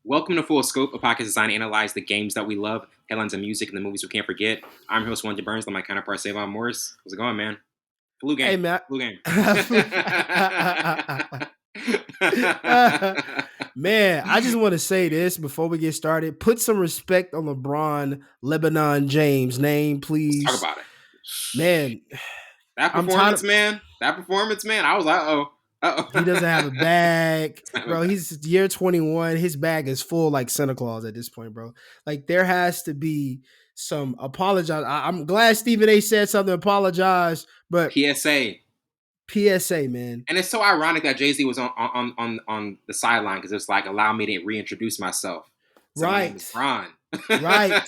Welcome to Full Scope, a podcast designed to analyze the games that we love, headlines of music, and the movies we can't forget. I'm your host, Wellington Burns, with my counterpart, Savon Morris. How's it going, man? Flu Hey, game. man. Flu game. Man, I just want to say this before we get started. Put some respect on LeBron Lebanon James' name, Let's talk please. about it. Man, That I'm tired performance, of man. That performance, man. I was like, he doesn't have a bag. uh-oh. Bro, he's year 21. His bag is full like Santa Claus at this point, bro. Like there has to be some apologize. I'm glad Stephen A said something, apologize, but PSA. PSA, man. And it's so ironic that Jay-Z was on the sideline because it's like, allow me to reintroduce myself. So my name is Right. Bron. Right.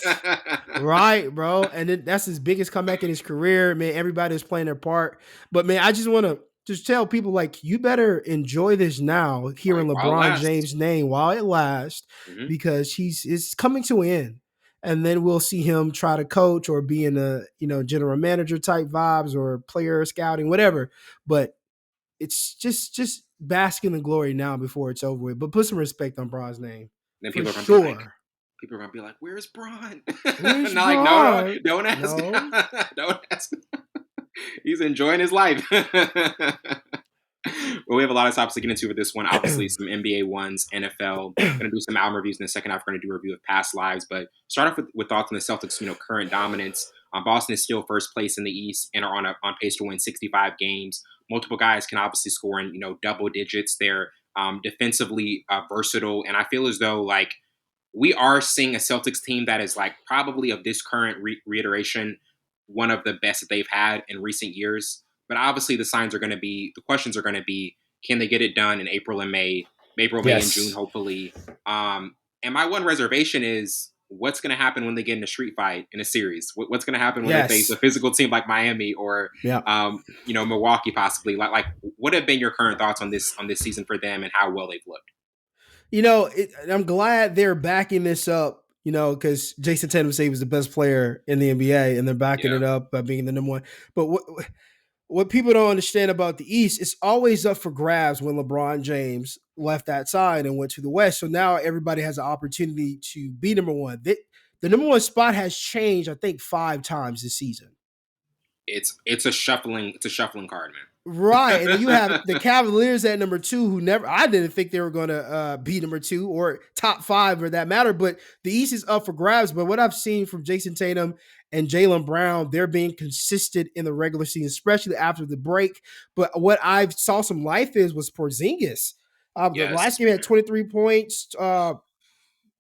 Right, bro. And that's his biggest comeback in his career. Man, everybody's playing their part. But man, I just want to just tell people like you better enjoy this now, hearing While it LeBron lasts. James' name while it lasts, Mhm. because it's coming to an end. And then we'll see him try to coach or be in a general manager type vibes or player scouting, whatever. But it's just bask in the glory now before it's over with. But put some respect on Bron's name. Then For people are gonna be like, sure. "Where's Bron?" Where's Not like, no, Bron? don't ask. No. Don't ask. He's enjoying his life. Well, we have a lot of topics to get into for this one. Obviously, some NBA ones, NFL. Going to do some album reviews in the second half. We're going to do a review of past lives, but start off with thoughts on the Celtics. Current dominance. Boston is still first place in the East and are on pace to win 65 games. Multiple guys can obviously score in double digits. They're defensively versatile, and I feel as though like we are seeing a Celtics team that is like probably of this current reiteration one of the best that they've had in recent years. But obviously, the questions are going to be, can they get it done in April, May, and June, Yes. hopefully. And my one reservation is what's going to happen when they get in a street fight in a series. What's going to happen when they face Yes. a physical team like Miami or Yeah. Milwaukee, possibly. Like, what have been your current thoughts on this season for them and how well they've looked? I'm glad they're backing this up, because Jason Tatum said he was the best player in the NBA, and they're backing Yeah. it up by being the number one. But what people don't understand about the East, it's always up for grabs when LeBron James left that side and went to the West. So now everybody has an opportunity to be number one. The number one spot has changed, I think, 5 times this season. It's a shuffling card, man. Right. And then you have the Cavaliers at number 2, who I didn't think they were going to be number 2 or top 5 for that matter. But the East is up for grabs. But what I've seen from Jason Tatum and Jaylen Brown, they're being consistent in the regular season, especially after the break. But what I saw some life was Porzingis. The last game he had 23 points,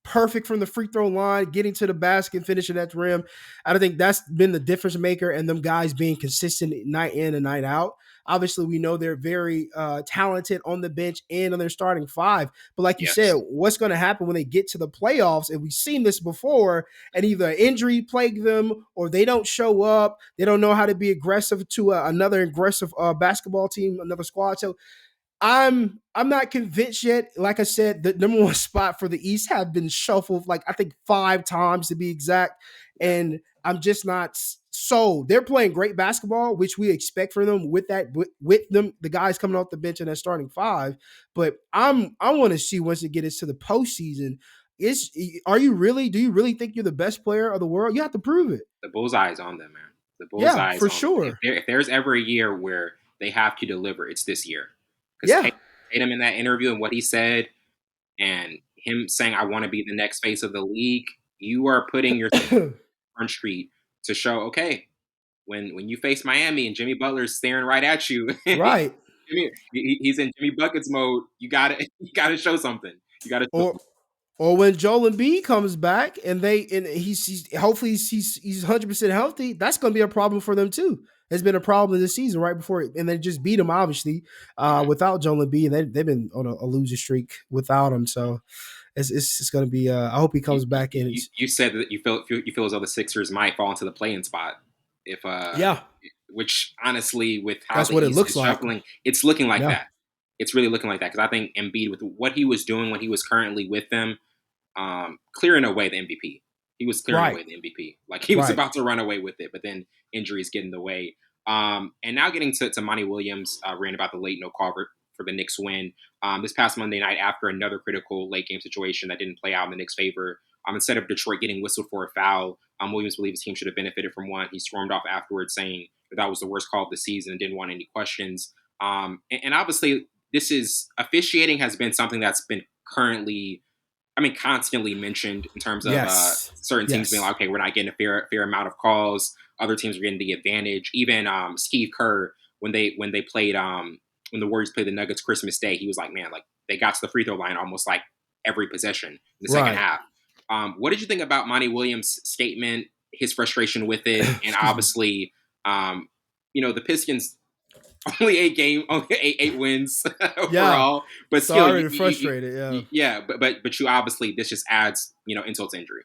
perfect from the free throw line, getting to the basket, finishing at the rim. I don't think that's been the difference maker, and them guys being consistent night in and night out. Obviously, we know they're very talented on the bench and on their starting 5. But like you said, what's going to happen when they get to the playoffs? And we've seen this before, and either injury plague them or they don't show up. They don't know how to be aggressive to another aggressive basketball team, another squad. So I'm not convinced yet. Like I said, the number one spot for the East have been shuffled, like I think 5 times to be exact, and I'm just not sold. They're playing great basketball, which we expect from them with them, the guys coming off the bench in that starting 5. But I want to see once they get into the postseason. Do you really think you're the best player of the world? You have to prove it. The bullseye is on them, man. The Yeah, bullseye is for on them. sure. If there's ever a year where they have to deliver, it's this year. Yeah. Because Tatum in that interview and what he said, and him saying, "I want to be the next face of the league," you are putting yourself on Front Street to show, okay, when you face Miami and Jimmy Butler's staring right at you, Right. he's in Jimmy Buckets mode. You gotta show something. You gotta. Or when Joel Embiid comes back and he's hopefully he's 100% healthy, that's going to be a problem for them too. It's been a problem this season right before, and they just beat him obviously without Joel Embiid. They've been on a losing streak without him, so it's going to be. I hope he comes back in. You said that you feel as though the Sixers might fall into the play-in spot if yeah. Which honestly, with how That's the what it East looks is like. shuffling, it's looking like Yeah. that. It's really looking like that because I think Embiid, with what he was doing when he was currently with them, clearing away the MVP. He was clearing away the MVP. Like he was about to run away with it, but then injuries get in the way. And now getting to Monty Williams, ran about the late no call for for the Knicks win. This past Monday night, after another critical late game situation that didn't play out in the Knicks' favor, instead of Detroit getting whistled for a foul, Williams believes his team should have benefited from one. He stormed off afterwards, saying that was the worst call of the season and didn't want any questions. And obviously, this is officiating has been something that's been constantly mentioned in terms of certain teams being like, okay, we're not getting a fair amount of calls. Other teams are getting the advantage. Even Steve Kerr, when the Warriors played the Nuggets Christmas Day, he was like, man, like they got to the free throw line almost like every possession in the second half. What did you think about Monty Williams' statement, his frustration with it, and obviously, the Pistons only eight wins overall, but still frustrated. But you obviously this just adds insult to injury,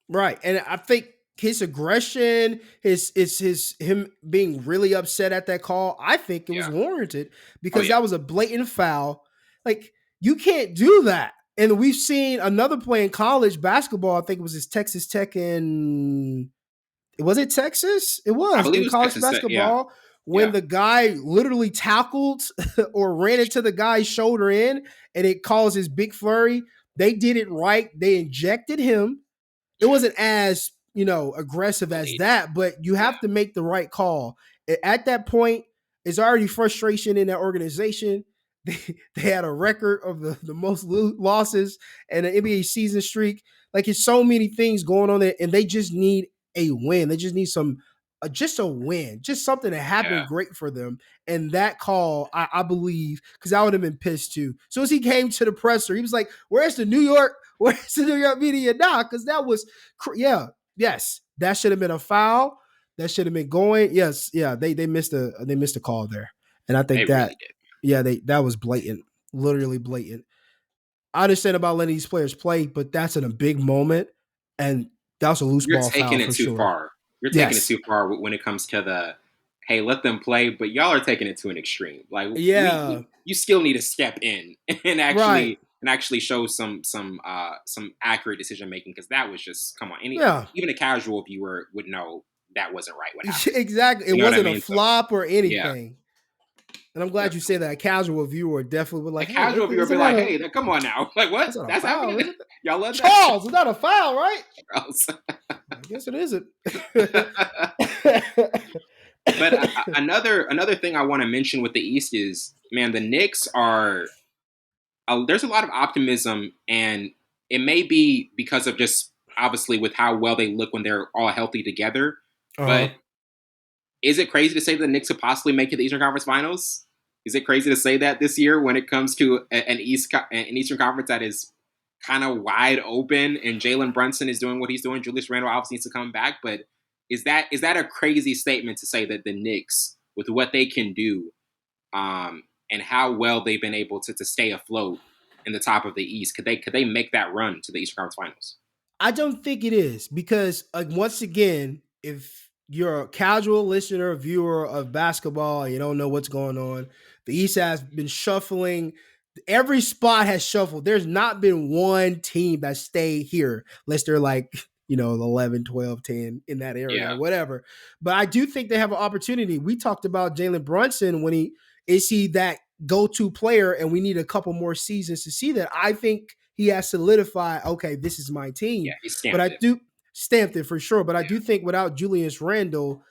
right? And I think his aggression, him being really upset at that call, I think it was warranted because that was a blatant foul. Like you can't do that. And we've seen another play in college basketball. I think it was his Texas Tech in. Was it Texas? It was in college Texas basketball when the guy literally tackled or ran into the guy's shoulder and it caused his big flurry. They did it right. They injected him. It wasn't as aggressive as that, but you have to make the right call. At that point, it's already frustration in that organization. They had a record of the most losses and an NBA season streak. Like it's so many things going on there, and they just need a win. They just need just a win, just something to happen great for them. And that call, I believe, because I would have been pissed too. So as he came to the presser, he was like, "Where's the New York media now?" Because that was, yes, that should have been a foul. That should have been going. Yes, they missed a call there, and I think that was blatant, literally blatant. I understand about letting these players play, but that's in a big moment, and that's a loose ball foul for sure. You're taking it too far. You're taking it too far when it comes to the, hey, let them play, but y'all are taking it to an extreme. Like, you still need to step in and actually show some accurate decision making, because that was just, come on, even a casual viewer would know that wasn't right. What happened? Exactly, it wasn't a flop or anything. And I'm glad you say that. A casual viewer definitely would like. A casual viewer would be like, "Hey, come on now! Like, what? That's happening? Y'all let Charles, it's not a foul, right?" Charles. I guess it isn't. But another thing I want to mention with the East is, man, the Knicks are. There's a lot of optimism, and it may be because of just obviously with how well they look when they're all healthy together. But is it crazy to say the Knicks could possibly make it to the Eastern Conference Finals? Is it crazy to say that this year when it comes to an Eastern Conference that is kind of wide open and Jalen Brunson is doing what he's doing? Julius Randle obviously needs to come back, but is that a crazy statement to say that the Knicks, with what they can do and how well they've been able to stay afloat in the top of the East, could they make that run to the Eastern Conference Finals? I don't think it is, because once again, if you're a casual listener, viewer of basketball, and you don't know what's going on, the East has been shuffling. Every spot has shuffled. There's not been one team that stayed here, unless they're like, 11, 12, 10 in that area, whatever. But I do think they have an opportunity. We talked about Jalen Brunson when is he that go-to player, and we need a couple more seasons to see that. I think he has solidified, okay, this is my team. Yeah, he stamped it for sure. But I do think without Julius Randle,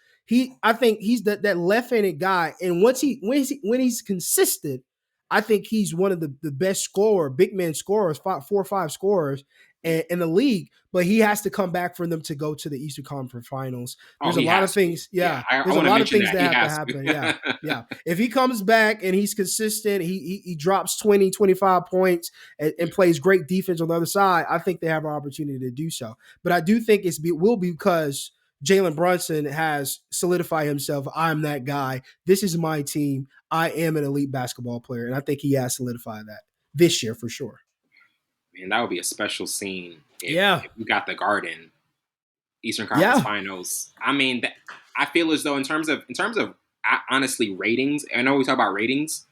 I think he's that left-handed guy. And when he's consistent, I think he's one of the best big man scorers, 4 or 5 scorers in the league. But he has to come back for them to go to the Eastern Conference Finals. There's a lot of things. There's a lot of things that have to happen. Yeah. If he comes back and he's consistent, he drops 20, 25 points and plays great defense on the other side, I think they have an opportunity to do so. But I do think it will be because Jalen Brunson has solidified himself. I'm that guy. This is my team. I am an elite basketball player. And I think he has solidified that this year for sure. Man, that would be a special scene if you got the Garden Eastern Conference Finals. I mean, I feel as though in terms of honestly ratings, I know we talk about ratings,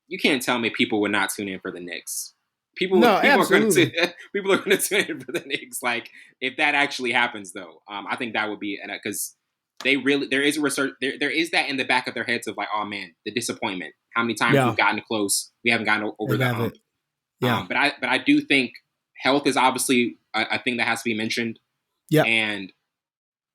you can't tell me people would not tune in for the Knicks. People are going to tune in for the Knicks. Like, if that actually happens, though, I think that would be, because there is a research there is that in the back of their heads of like, oh man, the disappointment. How many times we've Yeah, gotten close, we haven't gotten over they the have hump. it. Yeah. But I do think health is obviously a thing that has to be mentioned. Yep. And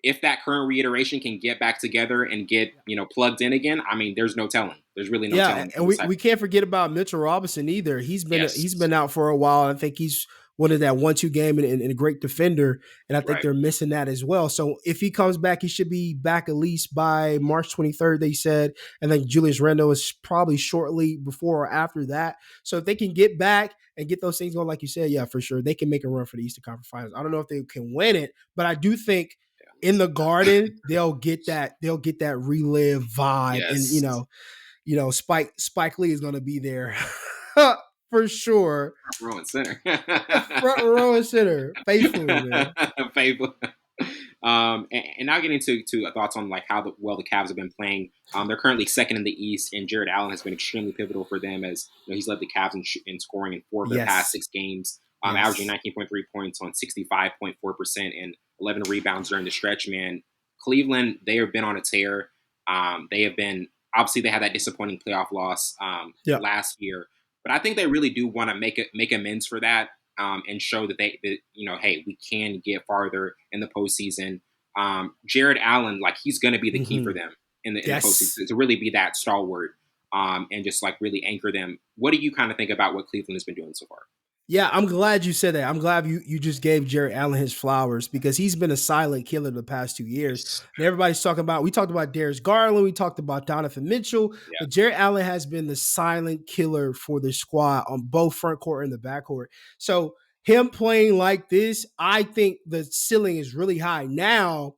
if that current reiteration can get back together and get plugged in again, I mean, there's no telling. There's really no Yeah, telling. and we can't forget about Mitchell Robinson either. He's Yes, been out for a while. I think he's one of that 1-2 game and a great defender, and I think right. they're missing that as well. So if he comes back, he should be back at least by March 23rd. They said, and then Julius Randle is probably shortly before or after that. So if they can get back and get those things going, like you said, yeah, for sure, they can make a run for the Eastern Conference Finals. I don't know if they can win it, but I do think in the Garden they'll get that relive vibe, and Yes. Spike Lee is going to be there for sure. Row and center. Front row and center, faithfully, man. Faithful. And now getting to thoughts on like how well the Cavs have been playing. They're currently second in the East, and Jared Allen has been extremely pivotal for them as he's led the Cavs in scoring in 4 of their past Yes, 6 games, averaging yes. 19.3 points on 65.4% and 11 rebounds during the stretch. Man, Cleveland, they have been on a tear. They have been obviously they had that disappointing playoff loss Yep. last year, but I think they really do want to make amends for that. And show that hey, we can get farther in the postseason. Jared Allen, like he's going to be the key for Mm-hmm. them in the Yes. postseason to really be that stalwart, and just like really anchor them. What do you kind of think about what Cleveland has been doing so far? Yeah, I'm glad you said that. I'm glad you just gave Jared Allen his flowers because he's been a silent killer the past 2 years. Yes. And everybody's talking about, we talked about Darius Garland, we talked about Donovan Mitchell, Yeah. but Jared Allen has been the silent killer for the squad on both front court and the back court. So him playing like this, I think the ceiling is really high. Now,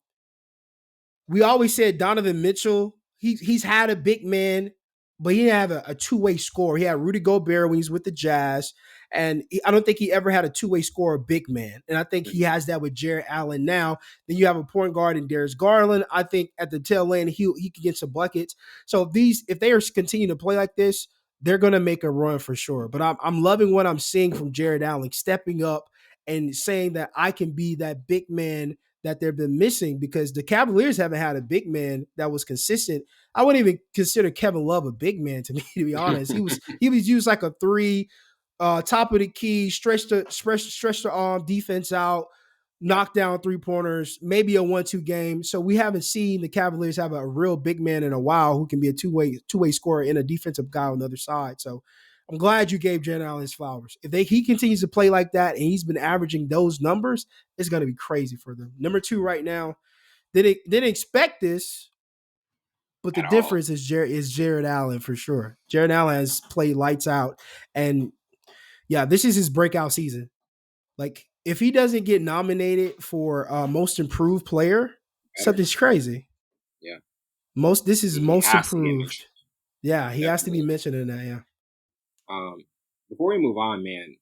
we always said Donovan Mitchell, he's had a big man, but he didn't have a two-way score. He had Rudy Gobert when he's with the Jazz, and I don't think he ever had a two-way score big man. And I think he Mhm. has that with Jared Allen now. Then you have a point guard in Darius Garland. I think at the tail end he can get some buckets. So if they are continuing to play like this, they're gonna make a run for sure. But I'm loving what I'm seeing from Jared Allen stepping up and saying that I can be that big man that they've been missing because the Cavaliers haven't had a big man that was consistent. I wouldn't even consider Kevin Love a big man to me, to be honest. He was used like a 3, top of the key, stretch the arm, defense out, Yeah. knock down 3-pointers, maybe a 1-2 game. So we haven't seen the Cavaliers have a real big man in a while who can be a two-way scorer and a defensive guy on the other side. So I'm glad you gave Jared Allen his flowers. If he continues to play like that and he's been averaging those numbers, it's going to be crazy for them. Number 2 right now. Didn't expect this, but the At all. difference is Jared Allen for sure. Jared Allen has played lights out, and yeah, this is his breakout season. Like if he doesn't get nominated for most improved player, Better. something's crazy. Yeah. This is He most has to get improved. mentioned. Yeah, he has to be Definitely. mentioned in that. Before we move on, man,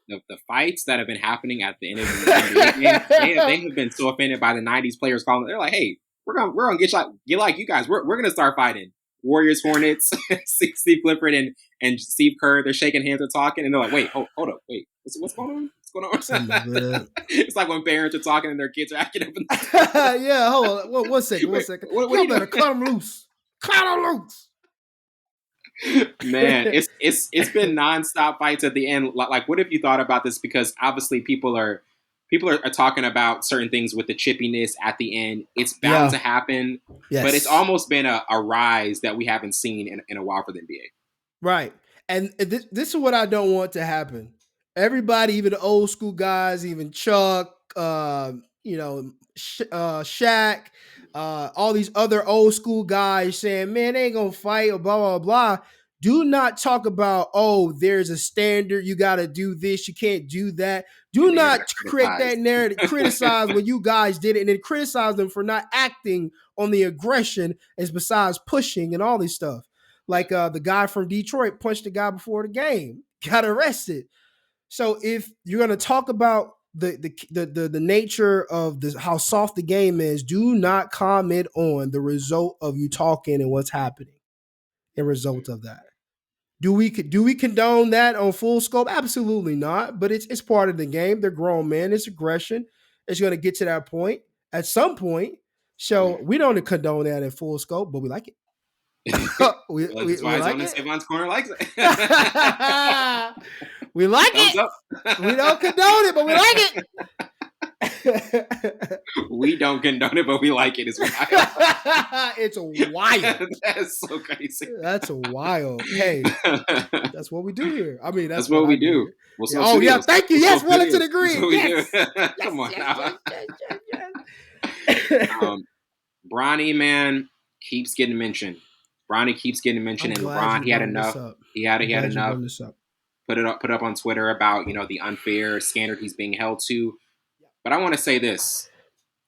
Yeah. the fights that have been happening at the end of these NBA games, they have been so offended by the '90s players calling. They're like, "Hey, we're gonna get like you guys. We're gonna start fighting." Warriors, Hornets, Steve Clifford and Steve Kerr. They're shaking hands and talking, and they're like, "Wait, hold up, wait, what's going on? What's going Son of on?" a. It's like when parents are talking and their kids are acting up. Yeah, hold on. One second. Wait, what are Y'all you better doing? cut him loose. Cut him loose. Man, it's been nonstop fights at the end. Like, what have you thought about this? Because obviously, people are talking about certain things with the chippiness at the end. It's bound Yeah. to happen, but it's Yes. almost been a rise that we haven't seen in a while for the NBA. Right. And this is what I don't want to happen. Everybody, even the old school guys, even Chuck, Shaq, all these other old school guys saying, man, they ain't going to fight or blah, blah, blah. Do not talk about, oh, there's a standard. You got to do this. You can't do that. Do And then you're gonna not create criticize. that narrative, criticize when you guys did it, and then criticize them for not acting on the aggression as besides pushing and all this stuff. Yeah. Like the guy from Detroit punched the guy before the game, got arrested. So if you're gonna talk about the nature of this, how soft the game is, do not comment on the result of you talking and what's happening in result of that. Do we condone that on full scope? Absolutely not. But it's part of the game. They're grown men. It's aggression. It's going to get to that point at some point. So we don't condone that in full scope, but we like it. we, Well, we, that's why we it's like on the it. Savon's Corner likes it. We like Thumbs it. up. We don't condone it, but we like it. We don't condone it, but we like it. It's wild. It's wild. That's so crazy. That's wild. Hey, that's what we do here. I mean, that's what we do. Yeah. Oh, yeah. Thank you. Yes, Wellington agreed. Yes. Come on now. Bronny, man, keeps getting mentioned. Bronny keeps getting mentioned, and LeBron, he had enough. He had enough. Put up on Twitter about the unfair standard he's being held to. But I want to say this,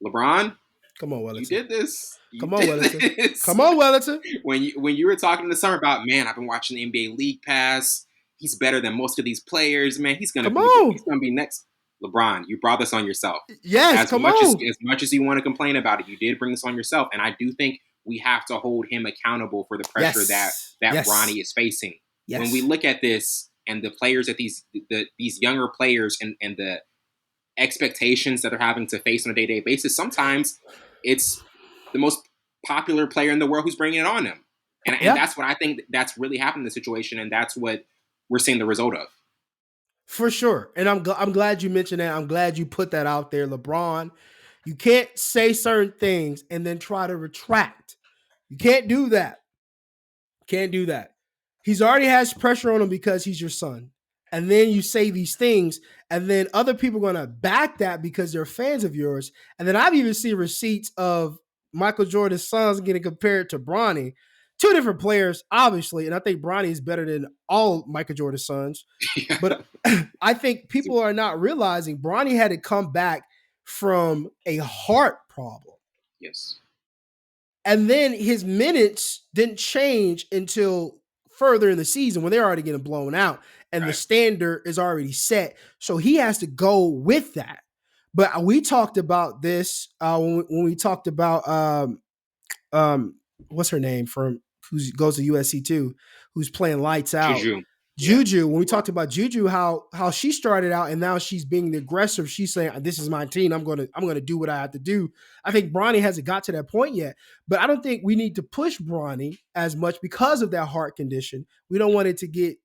LeBron. Come on, Wellington. You did this. Come on, Wellington. Come on, Wellington. When you were talking in the summer about, man, I've been watching the NBA League Pass. He's better than most of these players, man. He's gonna be next. LeBron, you brought this on yourself. Yes, as much as you want to complain about it, you did bring this on yourself. And I do think we have to hold him accountable for the pressure that Bronny is facing. Yes. When we look at this and the players that these younger players and the expectations that they're having to face on a day-to-day basis, sometimes it's the most popular player in the world who's bringing it on them. And that's what I think that's really happened in the situation, and that's what we're seeing the result of. For sure. And I'm glad you mentioned that. I'm glad you put that out there, LeBron. You can't say certain things and then try to retract. You can't do that. Can't do that. He's already has pressure on him because he's your son. And then you say these things, and then other people are going to back that because they're fans of yours. And then I've even seen receipts of Michael Jordan's sons getting compared to Bronny. Two different players, obviously, and I think Bronny is better than all Michael Jordan's sons. Yeah. But I think people are not realizing Bronny had to come back from a heart problem. Yes. And then his minutes didn't change until further in the season when they're already getting blown out. And the standard is already set. So he has to go with that. But we talked about this when we talked about what's her name from who goes to USC too, who's playing lights out. Juju. When we talked about Juju, how she started out and now she's being the aggressive. She's saying, "This is my team. I'm gonna do what I have to do." I think Bronny hasn't got to that point yet, but I don't think we need to push Bronny as much because of that heart condition. We don't want it to get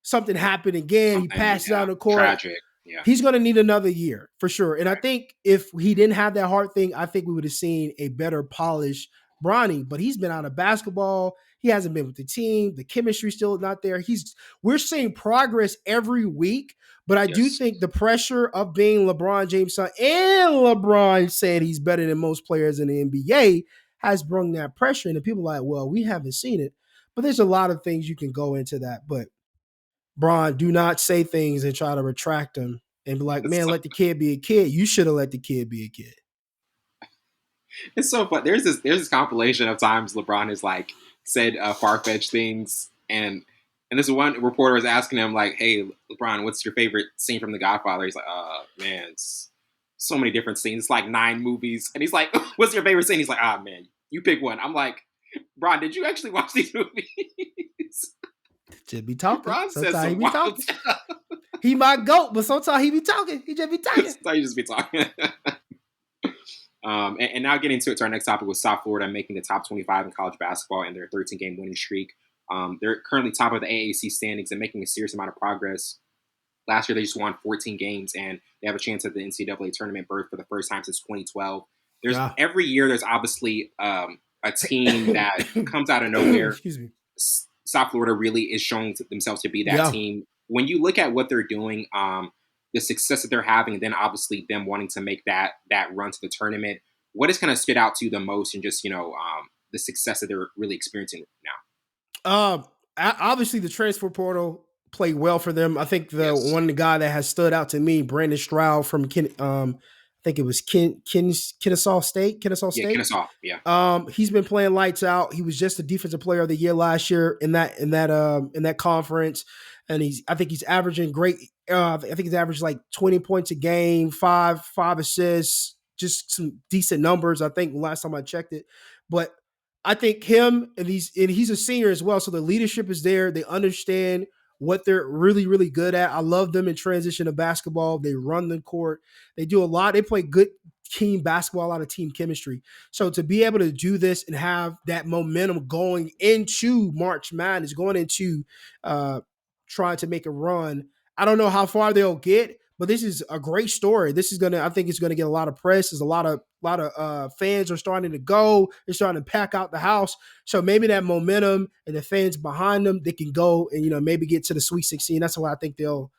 something happen again. He passes out on the court. Tragic. Yeah. He's going to need another year for sure. And I think if he didn't have that heart thing, I think we would have seen a better polished Bronny, but he's been out of basketball. He hasn't been with the team. The chemistry's still not there. We're seeing progress every week, but I do think the pressure of being LeBron James' son, and LeBron said he's better than most players in the NBA, has brought that pressure. And people are like, well, we haven't seen it. But there's a lot of things you can go into that. But Bron, do not say things and try to retract them and be like, man, let the kid be a kid. You should have let the kid be a kid. It's so fun. There's this compilation of times LeBron has like said far-fetched things, and this one reporter was asking him like, "Hey, LeBron, what's your favorite scene from The Godfather?" He's like, man, it's so many different scenes. It's like 9 movies." And he's like, "What's your favorite scene?" He's like, man, you pick one." I'm like, "Bron, did you actually watch these movies?" Just be talking. Bron sometimes says he be talking. He might go, but sometimes he be talking. He just be talking. Sometimes you just be talking. And now getting to our next topic with South Florida making the top 25 in college basketball and their 13-game winning streak. They're currently top of the AAC standings and making a serious amount of progress. Last year, they just won 14 games, and they have a chance at the NCAA tournament berth for the first time since 2012. Every year, there's obviously a team that comes out of nowhere. Excuse me. South Florida really is showing themselves to be that team. When you look at what they're doing, the success that they're having, and then obviously them wanting to make that run to the tournament, what has kind of stood out to you the most, and just the success that they're really experiencing now? Obviously the transfer portal played well for them. I think the guy that has stood out to me, Brandon Stroud from I think it was Kennesaw State. Kennesaw, yeah. He's been playing lights out. He was just the defensive player of the year last year in that conference, and I think he's averaging great. I think he's averaged like 20 points a game, five assists, just some decent numbers. I think last time I checked it, but I think him and he's a senior as well, so the leadership is there. They understand what they're really, really good at. I love them in transition of basketball. They run the court. They do a lot. They play good team basketball, a lot of team chemistry. So to be able to do this and have that momentum going into March Madness, going into trying to make a run, I don't know how far they'll get, but this is a great story. This is I think it's gonna get a lot of press. There's a lot of fans are starting to go. They're starting to pack out the house. So maybe that momentum and the fans behind them, they can go and maybe get to the Sweet 16. That's why I think they'll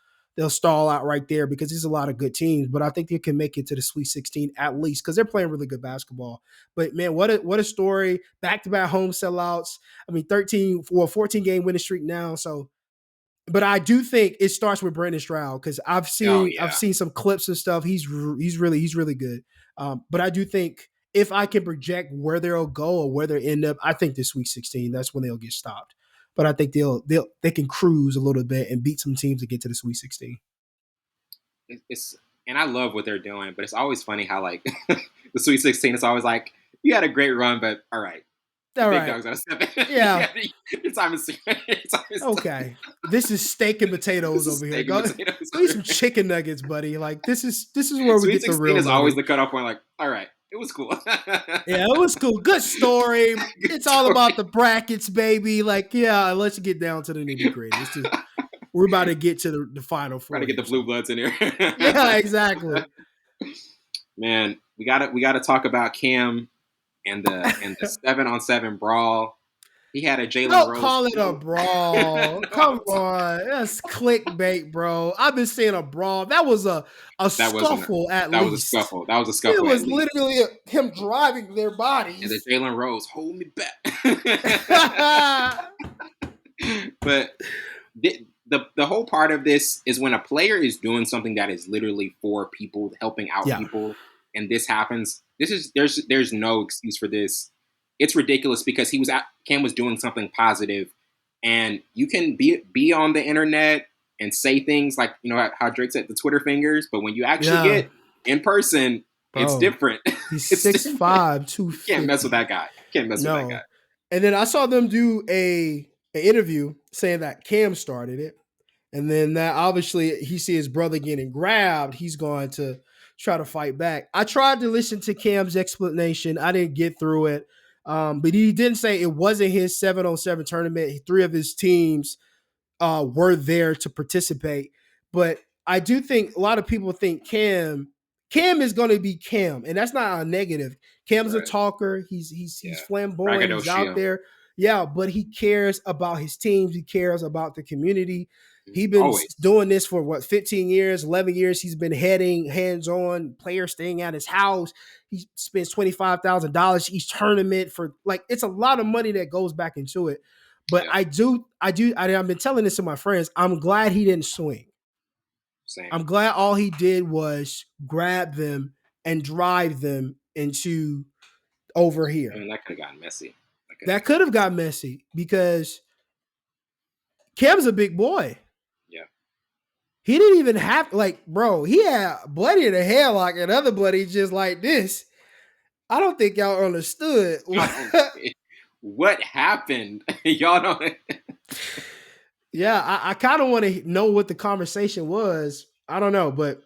stall out right there, because there's a lot of good teams. But I think they can make it to the Sweet 16 at least, because they're playing really good basketball. But man, what a story! Back-to-back home sellouts. I mean, 14 game winning streak now. So, but I do think it starts with Brandon Stroud, because I've seen some clips and stuff. He's really good. But I do think if I can project where they'll go or where they'll end up, I think the Sweet 16, that's when they'll get stopped. But I think they can cruise a little bit and beat some teams to get to the Sweet 16. It's and I love what they're doing, but it's always funny how like the Sweet 16 is always like, you had a great run, but all right. All big right. dogs gotta step in. Yeah. It's time to okay. This is steak and potatoes over here. Go eat some chicken nuggets, buddy. Like this is where we get the real. Is always the cutoff point. Like, all right, it was cool. Yeah, it was cool. Good story. It's all about the brackets, baby. Like, yeah, let's get down to the nitty gritty. We're about to get to the final four. Trying to get the blue bloods in here. Yeah, exactly. Man, we gotta talk about Cam and the 7-on-7 brawl. He had a Jalen Rose. Don't call it a brawl. Come on. That's clickbait, bro. I've been saying a brawl. That was a scuffle at least. That was a scuffle. That was a scuffle. It was literally him driving their bodies. And the Jalen Rose, hold me back. But the whole part of this is when a player is doing something that is literally for people, helping out people, and this happens. There's no excuse for this. It's ridiculous because Cam was doing something positive, and you can be on the internet and say things like, how Drake said, the Twitter fingers, but when you actually get in person, it's different. He's 6'5", 250. Can't mess with that guy. With that guy. And then I saw them do an interview saying that Cam started it, and then that obviously he see his brother getting grabbed, he's going to try to fight back. I tried to listen to Cam's explanation. I didn't get through it. But he didn't say it wasn't his 7-on-7 tournament. 3 of his teams were there to participate. But I do think a lot of people think Cam is going to be Cam, and that's not a negative. Cam's a talker. He's flamboyant. He's out there. Yeah, but he cares about his teams. He cares about the community. He's been doing this for 15 years, 11 years. He's been hands-on, players staying at his house. He spends $25,000 each tournament for it's a lot of money that goes back into it. But I've been telling this to my friends. I'm glad he didn't swing. Same. I'm glad all he did was grab them and drive them into over here. I mean, that could have gotten messy. That could have got messy because Cam's a big boy. Yeah. He didn't even have, bro, he had Bloody in a headlock and other Bloody just like this. I don't think y'all understood. What happened? Y'all don't. Yeah, I kind of want to know what the conversation was. I don't know, but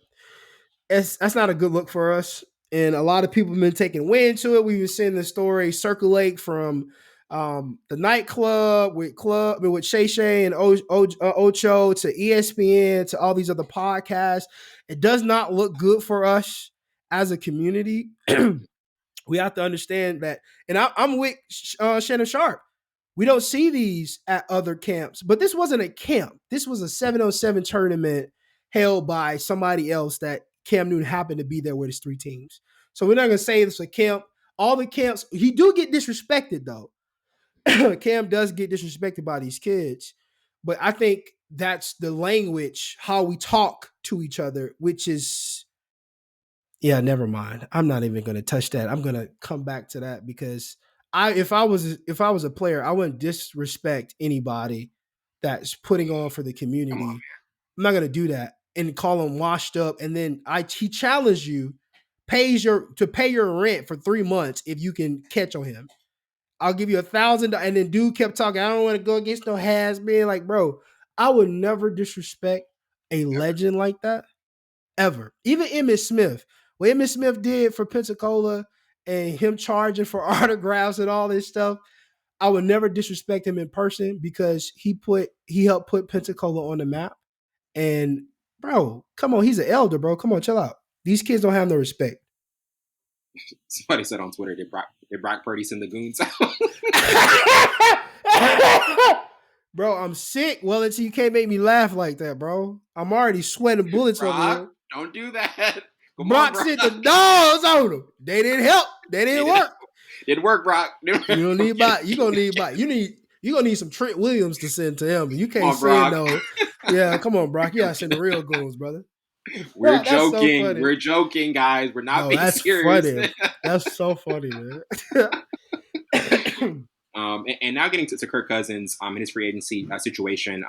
that's not a good look for us. And a lot of people have been taking wind to it. We've been seeing the story circulate from the nightclub with Shay Shay and Ocho to ESPN to all these other podcasts. It does not look good for us as a community. We have to understand that. And I'm with Shannon Sharp. We don't see these at other camps, but this wasn't a camp. This was a 7-on-7 tournament held by somebody else that Cam Newton happened to be there with his 3 teams. So we're not going to say this a camp. All the camps, he do get disrespected though. Cam does get disrespected by these kids, but I think that's the language, how we talk to each other, which is, never mind. I'm not even going to touch that. I'm going to come back to that because if I was a player, I wouldn't disrespect anybody that's putting on for the community. I'm not going to do that and call them washed up. And then he challenged you, pay your rent for 3 months if you can catch on him. I'll give you $1,000. And then dude kept talking. I don't want to go against no has-been. Like, bro, I would never disrespect a Ever. legend like that ever. Even Emmitt Smith, what Emmitt Smith did for Pensacola and him charging for autographs and all this stuff, I would never disrespect him in person because he helped put Pensacola on the map. And bro, come on, he's an elder, bro. Come on, chill out. These kids don't have no respect. Somebody said on Twitter, did Brock Purdy send the goons out? Bro, I'm sick. Wellington, you can't make me laugh like that, bro. I'm already sweating bullets over Brock, here. don't do that. Come on, Brock Brock. sent the dogs on him. They didn't help. They didn't work. Didn't work, Brock. You don't need you gonna need some Trent Williams to send to him. You can't Brock. send no. Yeah, come on, Brock. You gotta send the real goons, brother. We're Bro, that's so joking. funny. We're joking, guys. We're not No, being that's serious. funny. That's so funny, man. And now getting to Kirk Cousins in his free agency situation.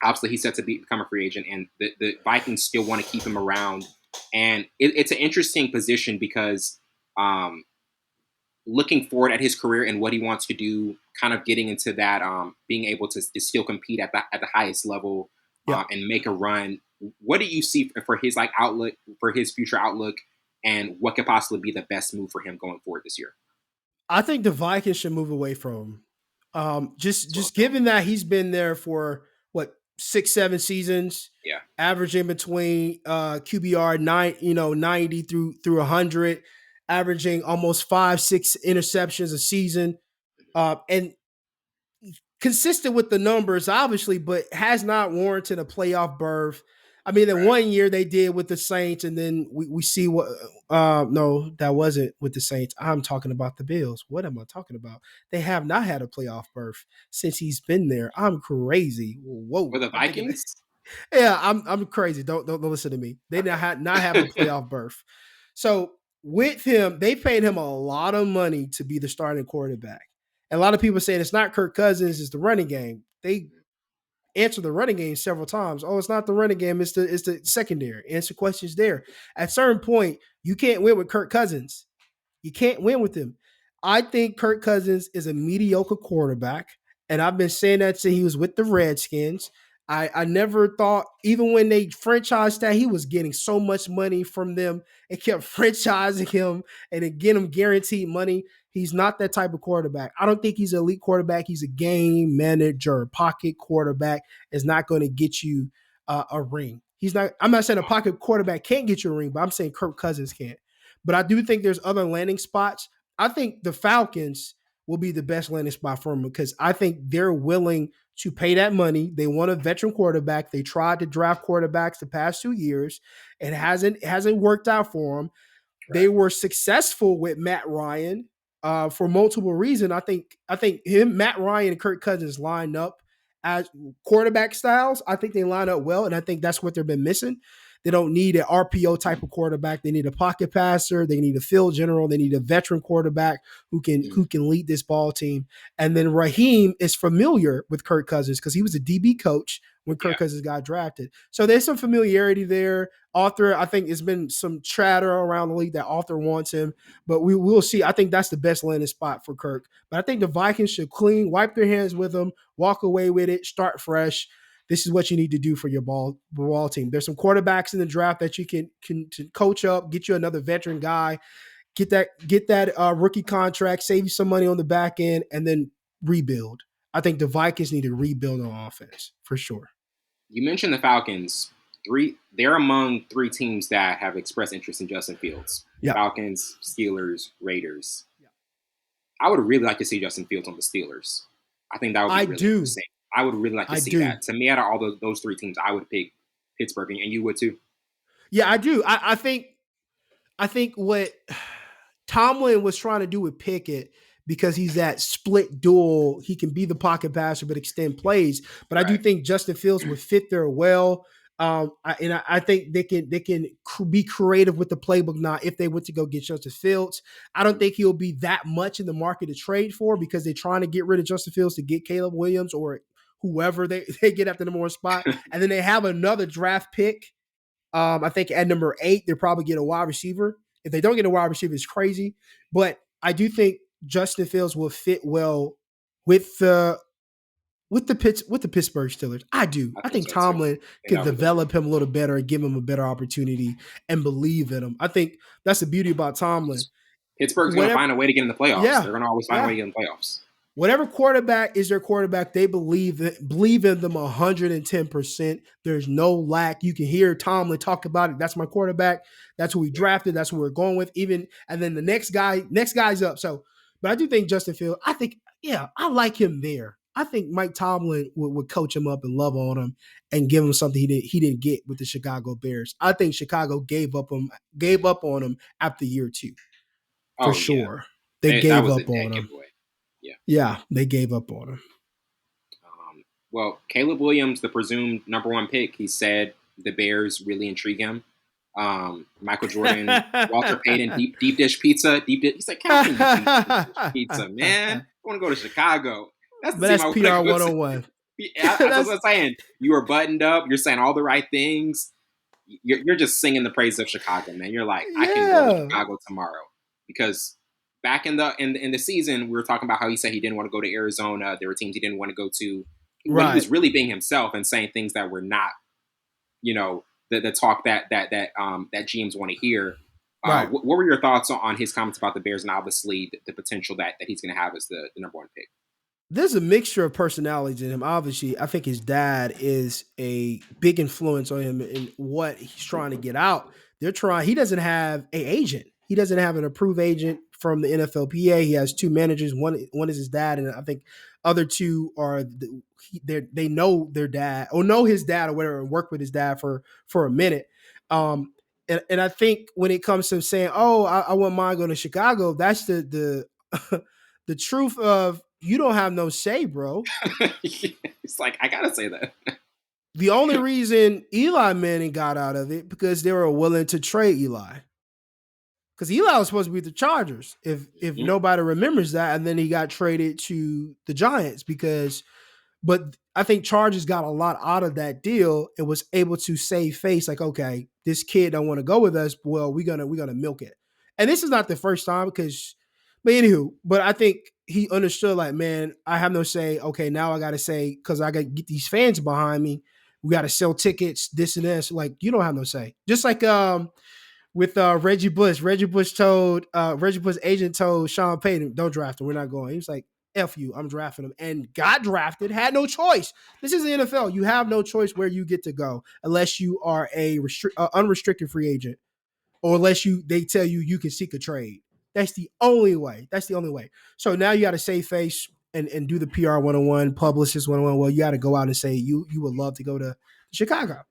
Obviously, he's set to become a free agent, and the Vikings still want to keep him around. And it's an interesting position because looking forward at his career and what he wants to do, kind of getting into that, being able to still compete at the highest level Yeah. and make a run. What do you see for his outlook, for his future outlook, and what could possibly be the best move for him going forward this year? I think the Vikings should move away from him. So, Just given that he's been there for what 6-7 seasons, yeah, averaging between QBR 90 through 100, averaging almost 5-6 interceptions a season, and consistent with the numbers, obviously, but has not warranted a playoff berth. I mean, the right. 1 year they did with the Saints, and then we see what. No, that wasn't with the Saints. I'm talking about the Bills. What am I talking about? They have not had a playoff berth since he's been there. I'm crazy. Whoa, For the Vikings? Yeah, I'm crazy. Don't listen to me. They not have a playoff berth. So with him, they paid him a lot of money to be the starting quarterback. And a lot of people saying it's not Kirk Cousins, it's the running game. They answer the running game several times. Oh, it's not the running game, it's the secondary. Answer questions there. At a certain point, you can't win with Kirk Cousins. You can't win with him. I think Kirk Cousins is a mediocre quarterback. And I've been saying that since he was with the Redskins. I never thought, even when they franchised that, he was getting so much money from them and kept franchising him and then get him guaranteed money. He's not that type of quarterback. I don't think he's an elite quarterback. He's a game manager, pocket quarterback is not going to get you a ring. He's not. I'm not saying a pocket quarterback can't get you a ring, but I'm saying Kirk Cousins can't. But I do think there's other landing spots. I think the Falcons will be the best landing spot for him because I think they're willing to pay that money. They want a veteran quarterback. They tried to draft quarterbacks the past 2 years. It hasn't worked out for them. Right. They were successful with Matt Ryan for multiple reasons. I think Matt Ryan and Kirk Cousins lined up as quarterback styles. I think they line up well, and I think that's what they've been missing. They don't need an RPO type of quarterback. They need a pocket passer. They need a field general. They need a veteran quarterback who can lead this ball team. And then Raheem is familiar with Kirk Cousins because he was a DB coach when Kirk Cousins got drafted. So there's some familiarity there. Arthur, I think it's been some chatter around the league that Arthur wants him, but we will see. I think that's the best landing spot for Kirk. But I think the Vikings should wipe their hands with him, walk away with it, start fresh. This is what you need to do for your ball team. There's some quarterbacks in the draft that you can to coach up, get you another veteran guy, get that rookie contract, save you some money on the back end, and then rebuild. I think the Vikings need to rebuild on offense for sure. You mentioned the Falcons. They're among 3 teams that have expressed interest in Justin Fields. Yep. Falcons, Steelers, Raiders. Yep. I would really like to see Justin Fields on the Steelers. I think that would be really interesting. I would really like to see that. To me, out of all those 3 teams, I would pick Pittsburgh, and you would too. Yeah, I do. I think what Tomlin was trying to do with Pickett, because he's that split duel, he can be the pocket passer but extend plays. But right. I do think Justin Fields would fit there well. I think they can be creative with the playbook now if they went to go get Justin Fields. I don't think he'll be that much in the market to trade for because they're trying to get rid of Justin Fields to get Caleb Williams or whoever they get at the number 1 spot. And then they have another draft pick. I think at number 8, they'll probably get a wide receiver. If they don't get a wide receiver, it's crazy. But I do think Justin Fields will fit well with the with the Pittsburgh Steelers. I do. I I think think so too. Tomlin I think could that was a good move. develop him a little better and give him a better opportunity and believe in him. I think that's the beauty about Tomlin. Pittsburgh's going to Whatever, find a way to get in the playoffs. yeah, They're going to always find a way yeah. to get in the playoffs. Whatever quarterback is their quarterback, they believe in them 110%. There's no lack. You can hear Tomlin talk about it. That's my quarterback. That's who we drafted. That's who we're going with. Even and then the next guy's up. So, but I do think Justin Fields. I like him there. I think Mike Tomlin would coach him up and love on him and give him something he didn't get with the Chicago Bears. I think Chicago gave up on him after year 2 for Oh yeah, sure. They that gave was a up dead on him. giveaway. Yeah. Yeah, they gave up on him. Well, Caleb Williams, the presumed number 1 pick, he said the Bears really intrigue him. Michael Jordan, Walter Payton, deep dish pizza, He's like, "Can deep dish pizza, man? I want to go to Chicago. That's the But team that's I want to PR go to." 101. That's what I'm saying. You are buttoned up. You're saying all the right things. You're just singing the praise of Chicago, man. You're like, I can go to Yeah. Chicago tomorrow because back in the season, we were talking about how he said he didn't want to go to Arizona. There were teams he didn't want to go to. When he was really being himself and saying things that were not, the talk that GMs want to hear. Right. What were your thoughts on his comments about the Bears and obviously the potential that he's going to have as the number 1 pick? There's a mixture of personalities in him. Obviously, I think his dad is a big influence on him in what he's trying to get out. He doesn't have an agent. He doesn't have an approved agent from the NFLPA. He has 2 managers. One is his dad, and I think other 2 are they know their dad or know his dad or whatever and work with his dad for a minute. And I think when it comes to saying, "Oh, I wouldn't mind going to Chicago," that's the the truth of you don't have no say, bro. It's like, I gotta say that. The only reason Eli Manning got out of it because they were willing to trade Eli. Because Eli was supposed to be the Chargers, if nobody remembers that, and then he got traded to the Giants but I think Chargers got a lot out of that deal and was able to save face. Like, okay, this kid don't want to go with us. Well, we're gonna milk it. And this is not the first time but I think he understood. Like, man, I have no say. Okay, now I got to say because I got to get these fans behind me. We got to sell tickets, this and this. Like, you don't have no say. Just like with Reggie Bush. Reggie Bush's agent told Sean Payton, "Don't draft him. We're not going." He was like, F you, I'm drafting him. And got drafted, had no choice. This is the NFL. You have no choice where you get to go unless you are a unrestricted free agent or unless they tell you can seek a trade. That's the only way. So now you got to save face and do the PR 101, publicist 101. Well, you got to go out and say you would love to go to Chicago.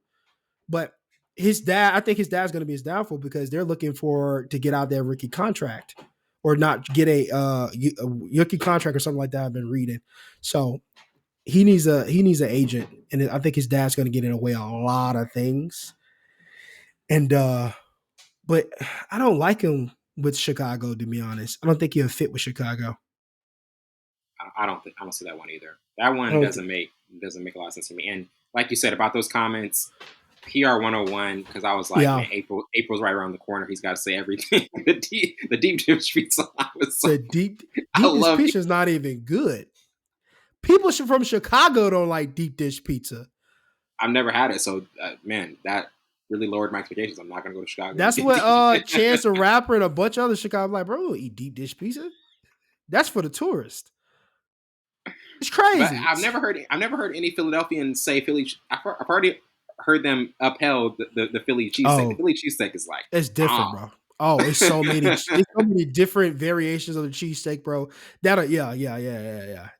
But I think his dad's going to be his downfall because they're looking to get out their rookie contract or not get a rookie contract or something like that. I've been reading. So he needs an agent. And I think his dad's going to get in the way of a lot of things. And, but I don't like him with Chicago, to be honest. I don't think he'll fit with Chicago. I don't see that one either. That one doesn't make a lot of sense to me. And like you said about those comments, PR 101, because I was like, man, April's right around the corner. He's got to say everything. the deep dish pizza. The deep dish pizza is not even good. People from Chicago don't like deep dish pizza. I've never had it, so man, that really lowered my expectations. I'm not gonna go to Chicago. That's what Chance the Rapper and a bunch of other Chicago like, bro, we don't eat deep dish pizza. That's for the tourist. It's crazy. But I've never heard any Philadelphians say Philly. I've already heard them upheld the Philly cheesesteak. The Philly cheesesteak is like, it's different, bro. Oh, it's so many different variations of the cheesesteak, bro. Yeah.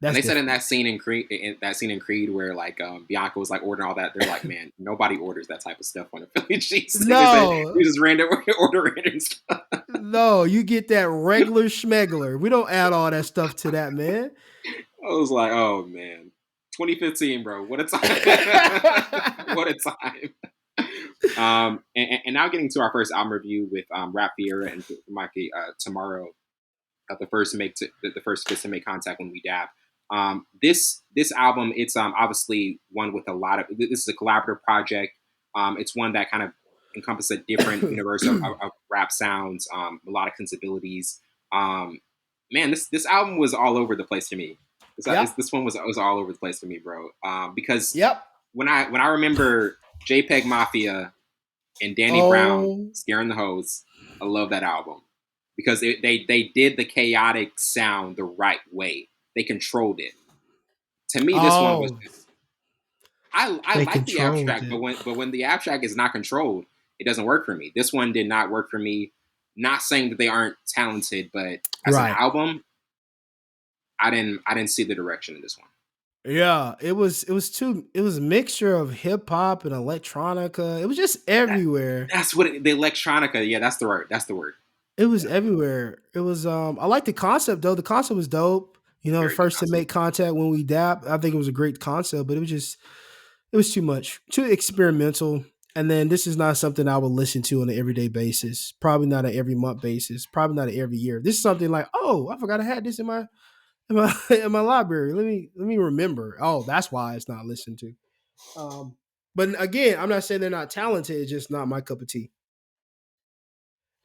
And they said in that scene in Creed, where like Bianca was like ordering all that, they're like, man, nobody orders that type of stuff on a Philly cheesesteak. No, we just order random stuff. No, you get that regular schmegler. We don't add all that stuff to that, man. I was like, oh man, 2015, bro. What a time! What a time! And now getting to our first album review with Rap Fiera and Mikey tomorrow. The first to make contact when we dab. This album, it's obviously one with a lot of. This is a collaborative project. It's one that kind of encompasses a different universe of rap sounds, melodic sensibilities. Man, this album was all over the place to me. Yep. This one was all over the place for me, bro. Because Yep. when I remember JPEG Mafia and Danny Brown Oh. scaring the hose, I love that album because they did the chaotic sound the right way. They controlled it. To me, this one was Oh. just I They like the controlled abstract, it. but when the abstract is not controlled, it doesn't work for me. This one did not work for me. Not saying that they aren't talented, but as an Right. album, I didn't see the direction in this one. Yeah, it was a mixture of hip hop and electronica. It was just That everywhere. that's what the electronica. Yeah, that's the word. That's the word. It was Yeah, everywhere. It was I like the concept though. The concept was dope. You know, very good first to concept. make contact when we dap. I think it was a great concept, but it was too much. Too experimental. And then this is not something I would listen to on an everyday basis. Probably not an every month basis. Probably not an every year. This is something like, oh, I forgot I had this in my in my library. Let me remember. Oh, that's why it's not listened to. But again, I'm not saying they're not talented. It's just not my cup of tea.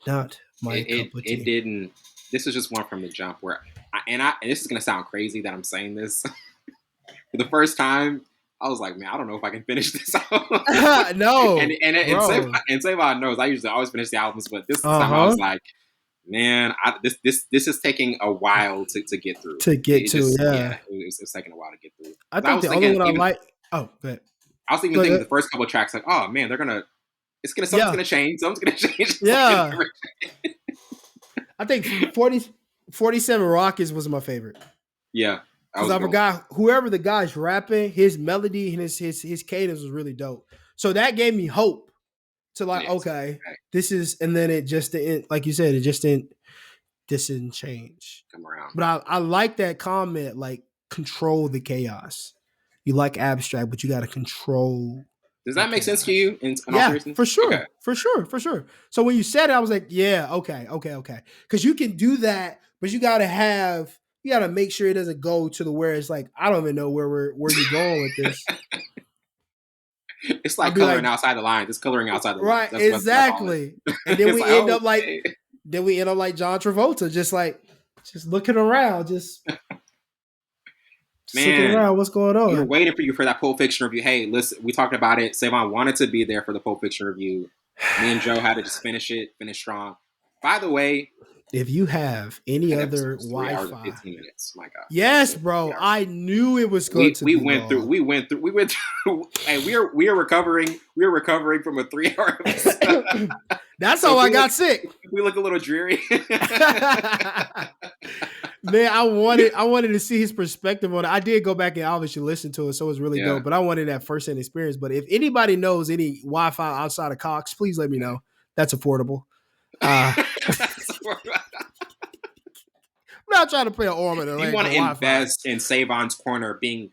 Not my cup of It tea. didn't. This was just one from the jump where and this is gonna sound crazy that I'm saying this for the first time. I was like, man, I don't know if I can finish this album. No, bro. And Savon knows I usually always finish the albums, but this Uh time I was huh. like, man, this is taking a while to get through. To get It to, just yeah, yeah. it was taking a while to get through. I 'Cause I think was the only thinking one I even like. Oh, good. I was even Go thinking ahead. the first couple of tracks like, oh man, they're gonna it's gonna something's Yeah, gonna change, something's gonna change. It's like in yeah. I think 47 Rockets was my favorite yeah, that because was a I good one. forgot whoever the guy's rapping, his melody and his cadence was really dope. So that gave me hope to like, Yes. okay, Okay, this is, and then it just didn't, like you said, it just didn't. This didn't change. come around. But I like that comment, like control the chaos. You like abstract, but you got to control Does the that make sense to chaos. you in all Yeah, seriousness? for Okay. sure, for sure, for sure. So when you said it, I was like, yeah, okay, okay, okay. Because you can do that, but you got to make sure it doesn't go to the where it's like I don't even know where you're going with this. It's I'll like be coloring like, outside the lines. It's coloring outside the lines. right, That's what I call it. exactly. And It's like, oh, okay. then we end up like John Travolta, just looking around, just looking Man, around. What's going we were on? waiting for you for that Pulp Fiction review. Hey, listen, we talked about it. Savon wanted to be there for the Pulp Fiction review. Me and Joe had to just finish strong. By the way, If you have any that episode other was 3 hours and Wi-Fi, 15 minutes. My God, yes, it was bro, 3 hours. I knew it was going to be long. We went through. Hey, we are recovering from a 3 hour episode. That's So how I got sick. if we look a little dreary. Man, I wanted to see his perspective on it. I did go back and obviously listen to it, so it was really Yeah. dope. But I wanted that first-hand experience. But if anybody knows any Wi-Fi outside of Cox, please let me know. That's affordable. I'm not trying to pay an arm and a If you leg want for to Wi-Fi. invest in Savon's Corner being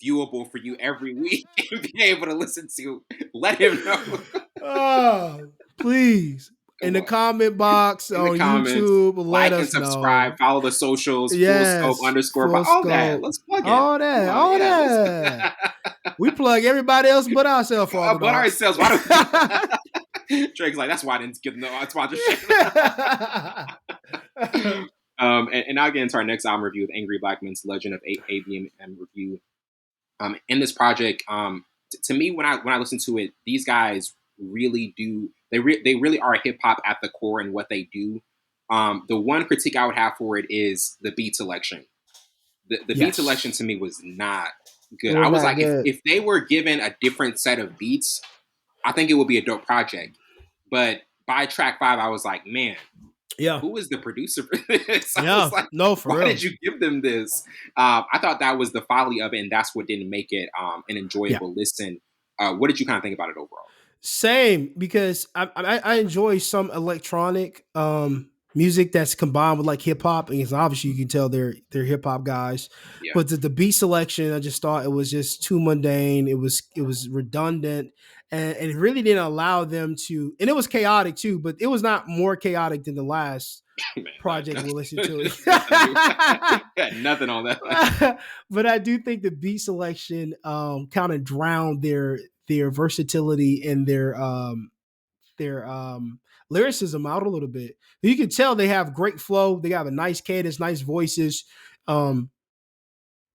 viewable for you every week and be able to listen to, let him know. Oh, please. In Come the on. comment box In the on comments, YouTube, let like and us subscribe, know. follow the socials, full scope Yes, underscore, but full all that. scope. Let's plug it. All Come that, on, all yeah. Let's that. We plug everybody else but ourselves, Father but Dogs. ourselves. Why don't Drake's like, that's why I didn't give them no sponsorship. And now get into our next album review of Angry Black Men's Legend of ABM Review. In this project, to me, when I listen to it, these guys really do they really are hip hop at the core in what they do. The one critique I would have for it is the beat selection. The beat Yes, selection to me was not it good. I was was not like, good. if they were given a different set of beats, I think it would be a dope project. But by track 5, I was like, man, Yeah, who is the producer for this? I was yeah. like, No, for why did real. you give them this? I thought that was the folly of it, and that's what didn't make it an Yeah. enjoyable listen. What did you kind of think about it overall? Same, because I enjoy some electronic music that's combined with like hip hop, and it's obviously you can tell they're hip hop guys. Yeah, But the beat selection, I just thought it was just too mundane. It was redundant, and it really didn't allow them to. And it was chaotic too, but it was not more chaotic than the last man, project we listened to. nothing to do. Got nothing on that. But I do think the beat selection kind of drowned their versatility and their lyricism out a little bit. You can tell they have great flow. They have a nice cadence, nice voices. Um,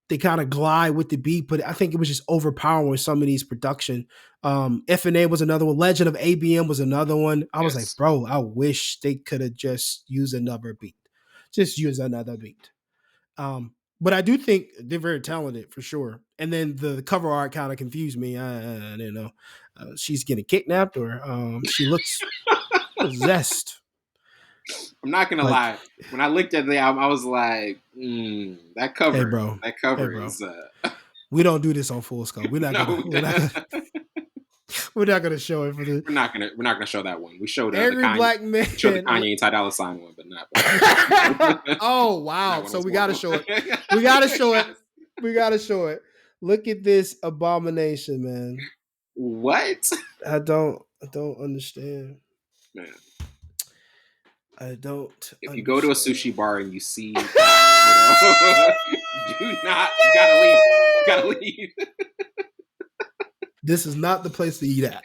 they kind of glide with the beat, but I think it was just overpowering with some of these production. FNA was another one. Legend of ABM was another one. I was like, Yes. bro, I wish they could have just used another beat. Just use another beat. But I do think they're very talented for sure. And then the cover art kind of confused me. I didn't know. She's getting kidnapped or she looks possessed. I'm not gonna Like, lie. When I looked at the album, I was like, that hey, cover, bro. that Hey, cover bro. is We don't do this on full scope. We're not no. gonna. We're not gonna show it for the. We're not gonna show that one. We showed the Every Kanye. black man. We showed the Kanye and Ty Dolla $ign one, but not. Oh That wow! one So as we gotta well. show it. We gotta show it. We gotta show it. Look at this abomination, man. What? I don't understand. Man, I don't if you go to a understand. sushi bar and you see that photo, do not. You gotta leave. You gotta leave. This is not the place to eat at.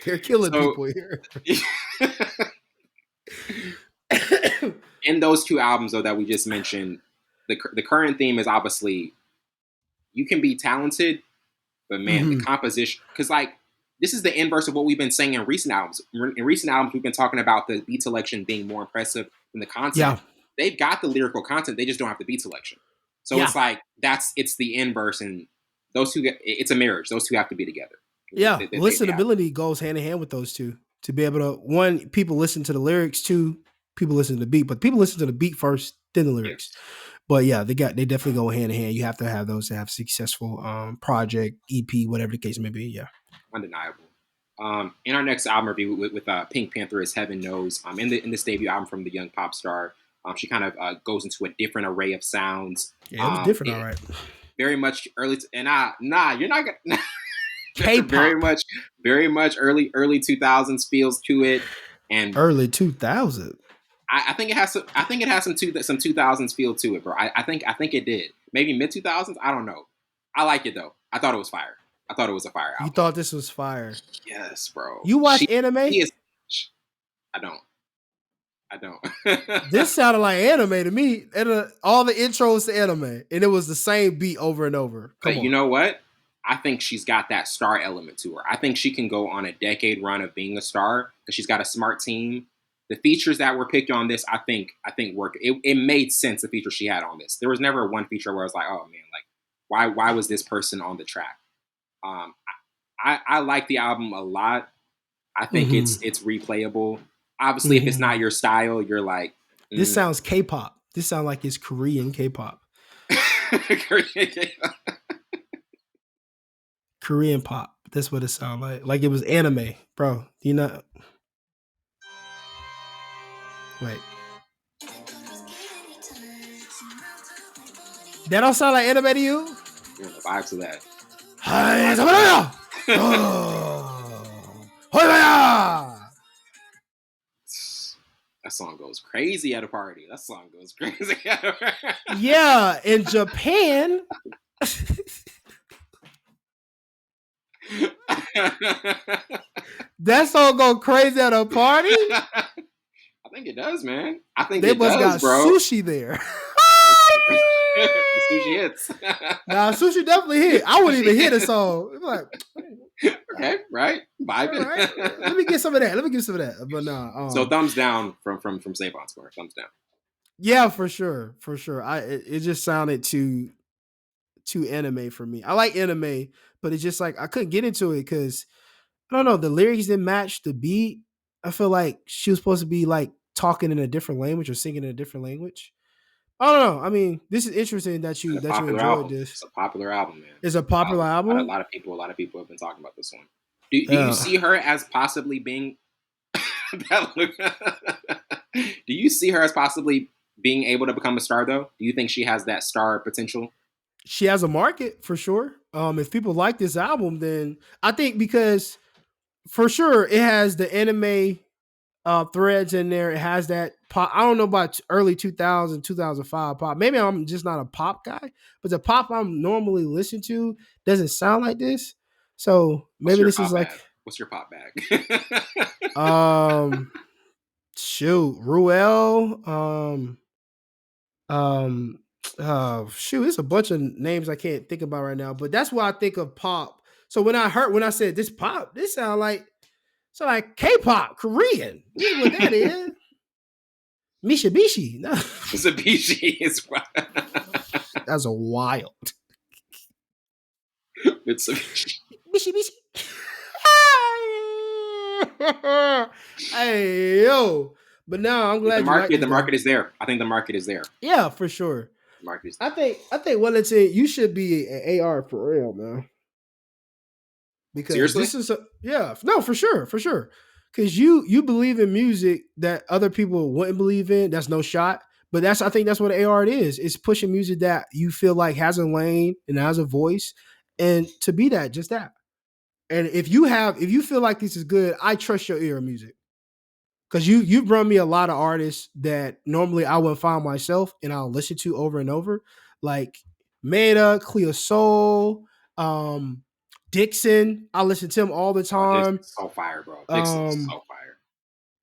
They're killing So, people here. in those two albums, though, that we just mentioned, the current theme is obviously you can be talented, but man, the composition, because like this is the inverse of what we've been saying in recent albums. In recent albums, we've been talking about the beat selection being more impressive than the content. Yeah. They've got the lyrical content, they just don't have the beat selection. So Yeah. it's like it's the inverse, and those two, it's a marriage. Those two have to be together. Yeah, They listenability goes hand in hand with those two. To be able to, one, people listen to the lyrics, two, people listen to the beat, but people listen to the beat first, then the lyrics. Yes. But yeah, they definitely go hand in hand. You have to have those to have successful project, EP, whatever the case may be. Yeah, undeniable. In our next album review with Pink Panther, as Heaven Knows, in this debut album from the young pop star, she kind of goes into a different array of sounds. Yeah, it was different, all right. Very much early, and you're not gonna. K-pop. very much early 2000s feels to it, and early 2000. I think it has some 2000s feel to it, bro. I think it did. Maybe mid 2000s. I don't know. I like it though. I thought it was fire. I thought it was a fire album. You thought this was fire? Yes, bro. You watch anime? I don't. This sounded like anime to me. All the intros to anime, and it was the same beat over and over. But you know what? I think she's got that star element to her. I think she can go on a decade run of being a star because she's got a smart team. The features that were picked on this, I think work. It made sense, the features she had on this. There was never one feature where I was like, oh man, like why was this person on the track? I like the album a lot. I think it's replayable. Obviously, if it's not your style, you're like, this sounds K-pop. This sounds like it's Korean K-pop. Korean pop. That's what it sounds like. Like it was anime, bro. You know. Wait. That don't sound like anime to you? Yeah, the vibes of that. That song goes crazy at a party. That song goes crazy at a party. Yeah, in Japan. That song go crazy at a party? I think it does, man. I think they it does, got bro. Sushi there. The sushi hits. Nah, Sushi definitely hit. I wouldn't even hear the song. Like, okay, right? Vibing. Right. Let me get some of that. But nah. So thumbs down from Savon score. Thumbs down. Yeah, for sure. It just sounded too anime for me. I like anime, but it's just like I couldn't get into it because I don't know, the lyrics didn't match the beat. I feel like she was supposed to be like talking in a different language or singing in a different language. I don't know. I mean, this is interesting that you enjoyed this. It's a popular album, man. It's a popular album. A lot of people have been talking about this one. Do you see her as possibly being? Do you see her as possibly being able to become a star, though? Do you think she has that star potential? She has a market for sure. If people like this album, then I think because for sure it has the anime threads in there. It has that pop. I don't know about early 2000, 2005 pop. Maybe I'm just not a pop guy, but the pop I'm normally listening to doesn't sound like this. So maybe this is like, what's your pop bag? Shoot, Ruel, Shoot, it's a bunch of names I can't think about right now, but that's why I think of pop. So when I said this pop, this sound like K-pop, Korean. This is what that is. Mitsubishi. No. Mitsubishi is what. That's a wild. Mitsubishi. Mitsubishi. Hey yo. But now I'm The glad you like market, this the though. market is there. I think the market is there. Yeah, for sure. The market is I there. think Wellington, you should be an AR for real, man. Because Seriously? this is no, for sure, for sure. Because you believe in music that other people wouldn't believe in. That's no shot. But I think that's what AR is. It's pushing music that you feel like has a lane and has a voice, and to be that, just that. And if you feel like this is good, I trust your ear of music. Because you've brought me a lot of artists that normally I wouldn't find myself and I'll listen to over and over, like Meta, Cleo Soul, um, Dixon. I listen to him all the Oh, time. Dixon's so fire, bro. Dixon's Um, so fire.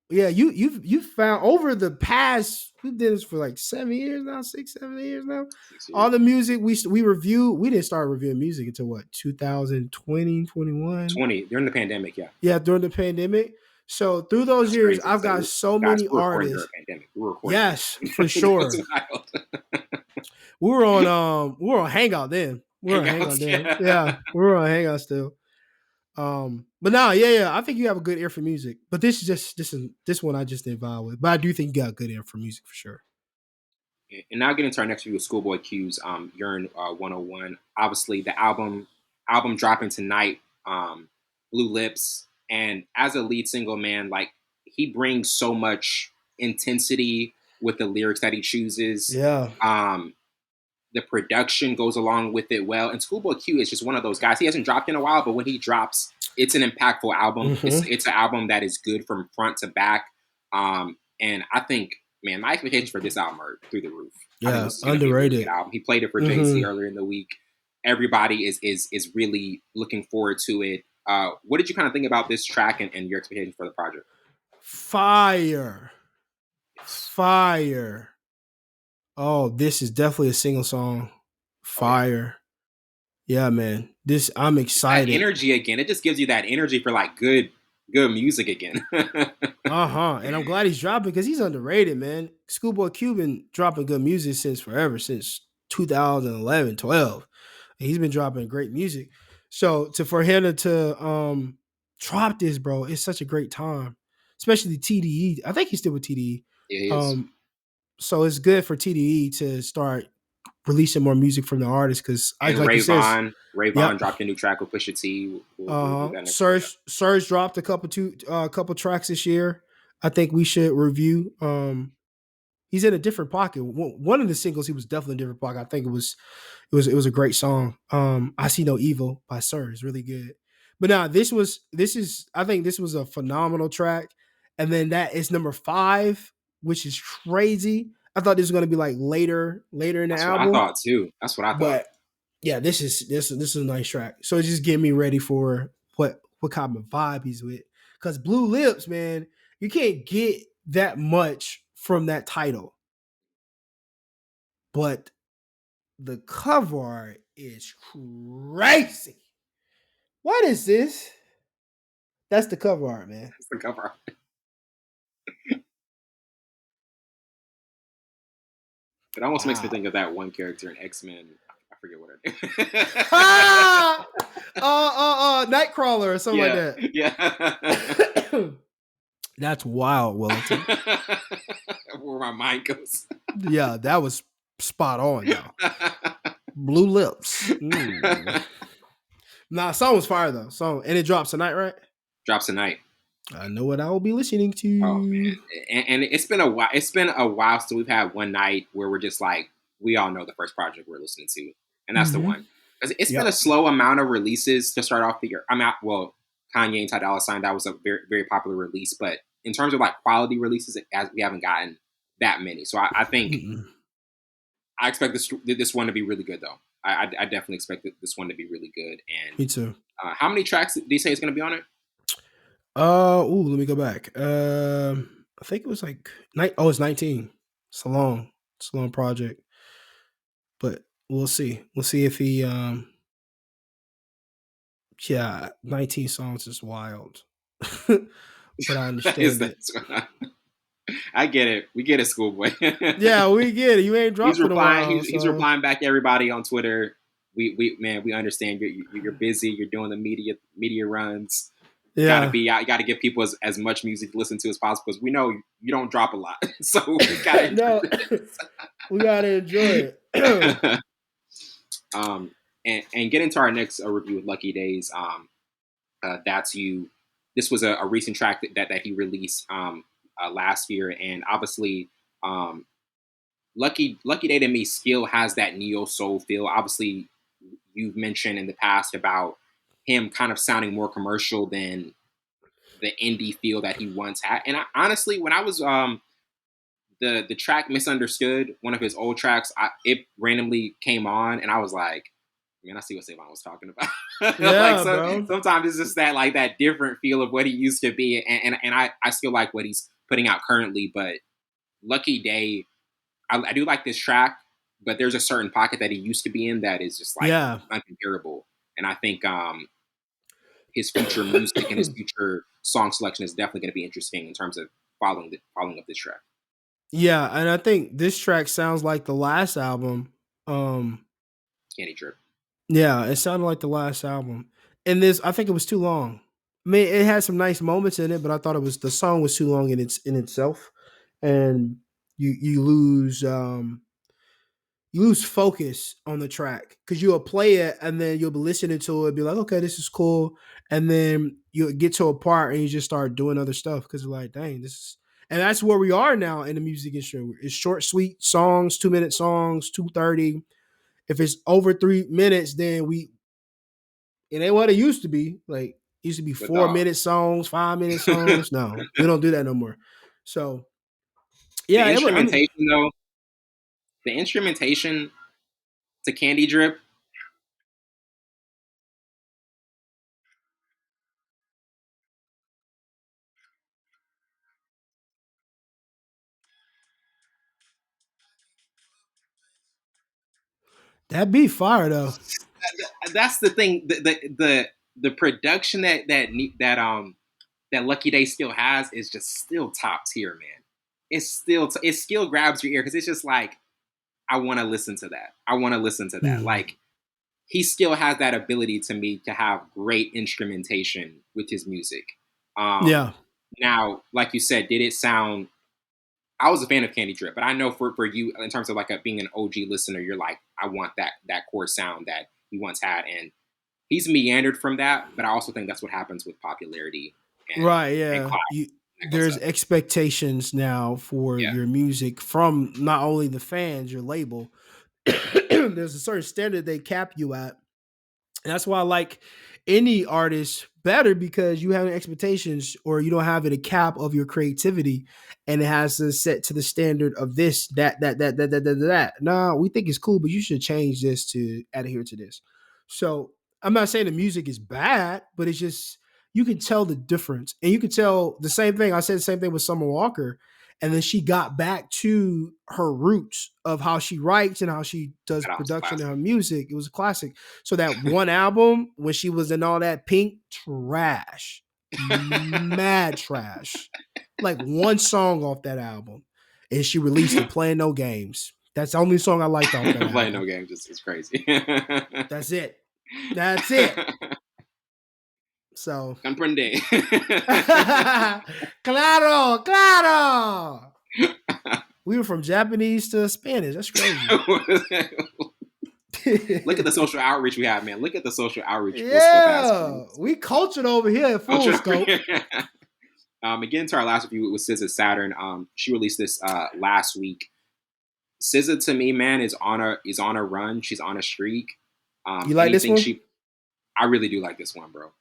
yeah, you've found over the past, we did this for like 7 years now, 6, 7 years now. 6 years. All the music we review, we didn't start reviewing music until what, 2020, 21? 20 during the pandemic, yeah. Yeah, during the pandemic. So through those That's years, crazy. I've got So so guys, many we're recording during artists. a pandemic. We're recording Yes, for this. That's sure. wild. We were on Hangout then. We were on Hangout Hangouts, then. yeah. Yeah, we were on Hangout still. But no, yeah. I think you have a good ear for music. But this one I just didn't vibe with. But I do think you got a good ear for music for sure. And now getting into our next review of Schoolboy Q's Yearn 101. Obviously, the album dropping tonight, Blue Lips, and as a lead single, man, like he brings so much intensity with the lyrics that he chooses. Yeah. Um, the production goes along with it well, and Schoolboy Q is just one of those guys. He hasn't dropped in a while, but when he drops, it's an impactful album. Mm-hmm. It's an album that is good from front to back. And I think, man, my expectations for this album are through the roof. I think Yeah, this is going to be a really underrated. good album. He played it for Jay-Z earlier in the week. Everybody is really looking forward to it. What did you kind of think about this track and your expectations for the project? Fire. Fire. Oh, this is definitely a single song. Fire. Yeah, man. I'm That excited. energy again. It just gives you that energy for like good music again. And I'm glad he's dropping because he's underrated, man. Schoolboy Q been dropping good music since forever, since 2011, 12. And he's been dropping great music. So for him to drop this, bro, it's such a great time. Especially TDE. I think he's still with TDE. It is. So it's good for TDE to start releasing more music from the artist because And like you said, Ray yep. dropped a new track with Pusha T. We'll do that next week. Surge dropped a couple tracks this year. I think we should review. He's in a different pocket. One of the singles, he was definitely in a different pocket. I think it was a great song. I See No Evil by Surge, really good. But now I think this was a phenomenal track. And then that is number 5, which is crazy. I thought this was gonna be like later in the That's album. what I thought too. That's what I thought. But yeah, this is a nice track. So it's just getting me ready for what kind of vibe he's with. Because Blue Lips, man, you can't get that much from that title. But the cover art is crazy. What is this? That's the cover art, man. That's the cover art. It almost makes me think of that one character in X-Men. I forget what her name. Nightcrawler or something like that. Yeah. That's wild, Wellington. Where my mind goes. Yeah, that was spot on, though. Blue Lips. Nah, song was fire though. And it drops tonight, right? Drops tonight. I know what I will be listening to. Oh man, and it's been a while. It's been a while since we've had one night where we're just like, we all know the first project we're listening to, and that's the one. It's been a slow amount of releases to start off the year. Kanye and Ty Dolla $ign, that was a very very popular release, but in terms of like quality releases, we haven't gotten that many. So I think I expect this one to be really good though. I definitely expect this one to be really good. And me too. How many tracks do you say is going to be on it? Let me go back. I think it was like it's 19. It's a long project. but we'll see. We'll see if he yeah, 19 songs is wild. But I That is understand that. it. I get it. We get it, Schoolboy. Yeah, we get it. You ain't He's dropped in a replying. while, He's so replying back to everybody on Twitter. We man, we understand you're busy. You're doing the media runs. You got to yeah. be out. You got to give people as much music to listen to as possible because we know you don't drop a lot. So we got to enjoy No, we gotta enjoy it. this. And get into our next review of Lucky Days. That's you. This was a recent track that he released last year, and obviously, um, Lucky Day to me still has that neo soul feel. Obviously, you've mentioned in the past about him kind of sounding more commercial than the indie feel that he once had. And honestly, when I was the track Misunderstood, one of his old tracks, it randomly came on, and I was like, man, I see what Savon was talking about. Like Yeah, so, bro. sometimes it's just that like that different feel of what he used to be, and I still like what he's putting out currently. But Lucky Day, I do like this track, but there's a certain pocket that he used to be in that is just like Yeah. uncomparable. And I think his future music and his future song selection is definitely going to be interesting in terms of following up this track. Yeah, and I think this track sounds like the last album. Um, Candy Drip. yeah, it sounded like the last album. And this, I think it was too long. I mean, it had some nice moments in it, but I thought it was the song was too long in itself, and you lose focus on the track because you'll play it and then you'll be listening to it, be like, okay, this is cool, and then you'll get to a part and you just start doing other stuff because you're like, dang, this is, and that's where we are now in the music industry. It's short, sweet songs, 2 minute songs, 2:30. If it's over 3 minutes, then it ain't what it used to be. Like it used to be But 4 minute songs, 5 minute songs. No, we don't do that no more. So the yeah, it was. I mean, instrumentation though, the instrumentation to Candy Drip, that beat fire though. that's the thing. The production that Lucky Day still has is just still top tier, man. It still grabs your ear because it's just like I want to listen to that. I want to listen to that. Hmm. Like he still has that ability to me to have great instrumentation with his music. Um, Yeah. Now, like you said, did it sound? I was a fan of Candy Drip, but I know for you, in terms of like being an OG listener, you're like, I want that core sound that he once had, and he's meandered from that. But I also think that's what happens with popularity Right, and yeah. class. That goes There's up. expectations now for Yeah, your music from not only the fans, your label. There's a certain standard they cap you at. And that's why I like any artist better because you have expectations or you don't have it a cap of your creativity and it has to set to the standard of this, that. Nah, we think it's cool, but you should change this to adhere to this. So I'm not saying the music is bad, but it's just you can tell the difference. And you can tell the same thing. I said the same thing with Summer Walker. And then she got back to her roots of how she writes and how she does that was production in classic. her music. It was a classic. So that one album when she was in all that pink trash, mad trash, like one song off that album, and she released it, playing no games. That's the only song I liked off that Playing no album. games is crazy. That's it. That's it. So, Comprende. claro, claro. We were from Japanese to Spanish. That's crazy. Look at the social outreach we have, man. Look at the social outreach Full Scope has. Yeah, we cultured over here at Full Scope. Again, to our last review with SZA Saturn. She released this last week. SZA to me, man, is on a run. She's on a streak. You like this Anything one? I really do like this one, bro.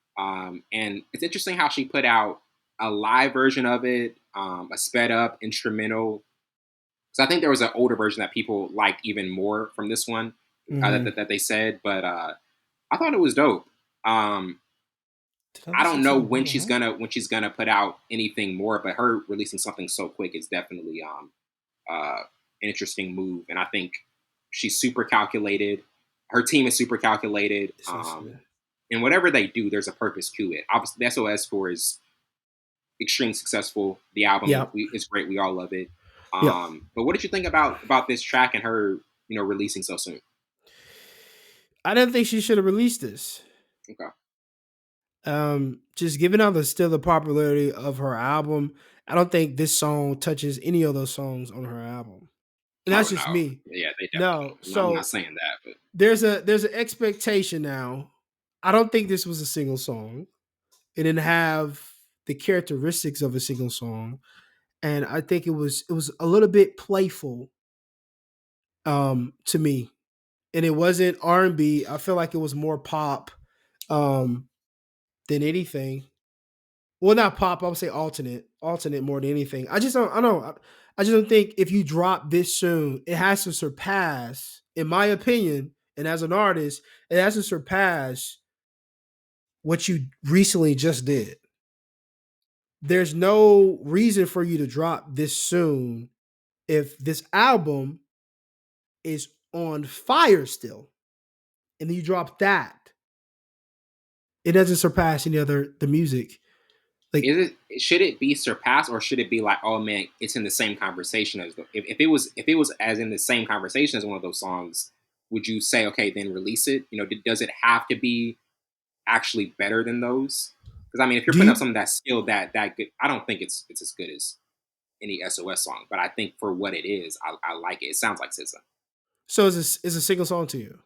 And it's interesting how she put out a live version of it, a sped up instrumental. So I think there was an older version that people liked even more from this one Mm-hmm. that they said, but I thought it was dope. Um, Did I I listen don't to know the whole album? when she's gonna put out anything more, but her releasing something so quick is definitely uh, an interesting move, and I think She's super calculated. Her team is super calculated. So And whatever they do, there's a purpose to it. Obviously, the SOS tour is extremely successful. The album yeah, is great. We all love it. yeah. But what did you think about this track and her, releasing so soon? I didn't think she should have released this. Okay. Just given out the popularity of her album, I don't think this song touches any of those songs on her album. And Oh that's just no, me. yeah, they definitely No, don't. I'm not so saying that, but there's an expectation now. I don't think this was a single song. It didn't have the characteristics of a single song, and I think it was a little bit playful to me. And it wasn't R&B. I feel like it was more pop um than anything. Well, not pop. I would say alternate more than anything. I just don't think if you drop this soon, it has to surpass, in my opinion, and as an artist, it has to surpass what you recently just did. There's no reason for you to drop this soon if this album is on fire still, and then you drop that. It doesn't surpass any other the music. Like, should it be surpassed, or should it be like, oh man, it's in the same conversation as if it was as in the same conversation as one of those songs? Would you say, okay, then release it? Does it have to be actually better than those? Because I mean, if you're do putting up you? something that's still that good, I don't think it's as good as any SOS song. But I think for what it is, I like it. It sounds like SZA. So is a single song to you?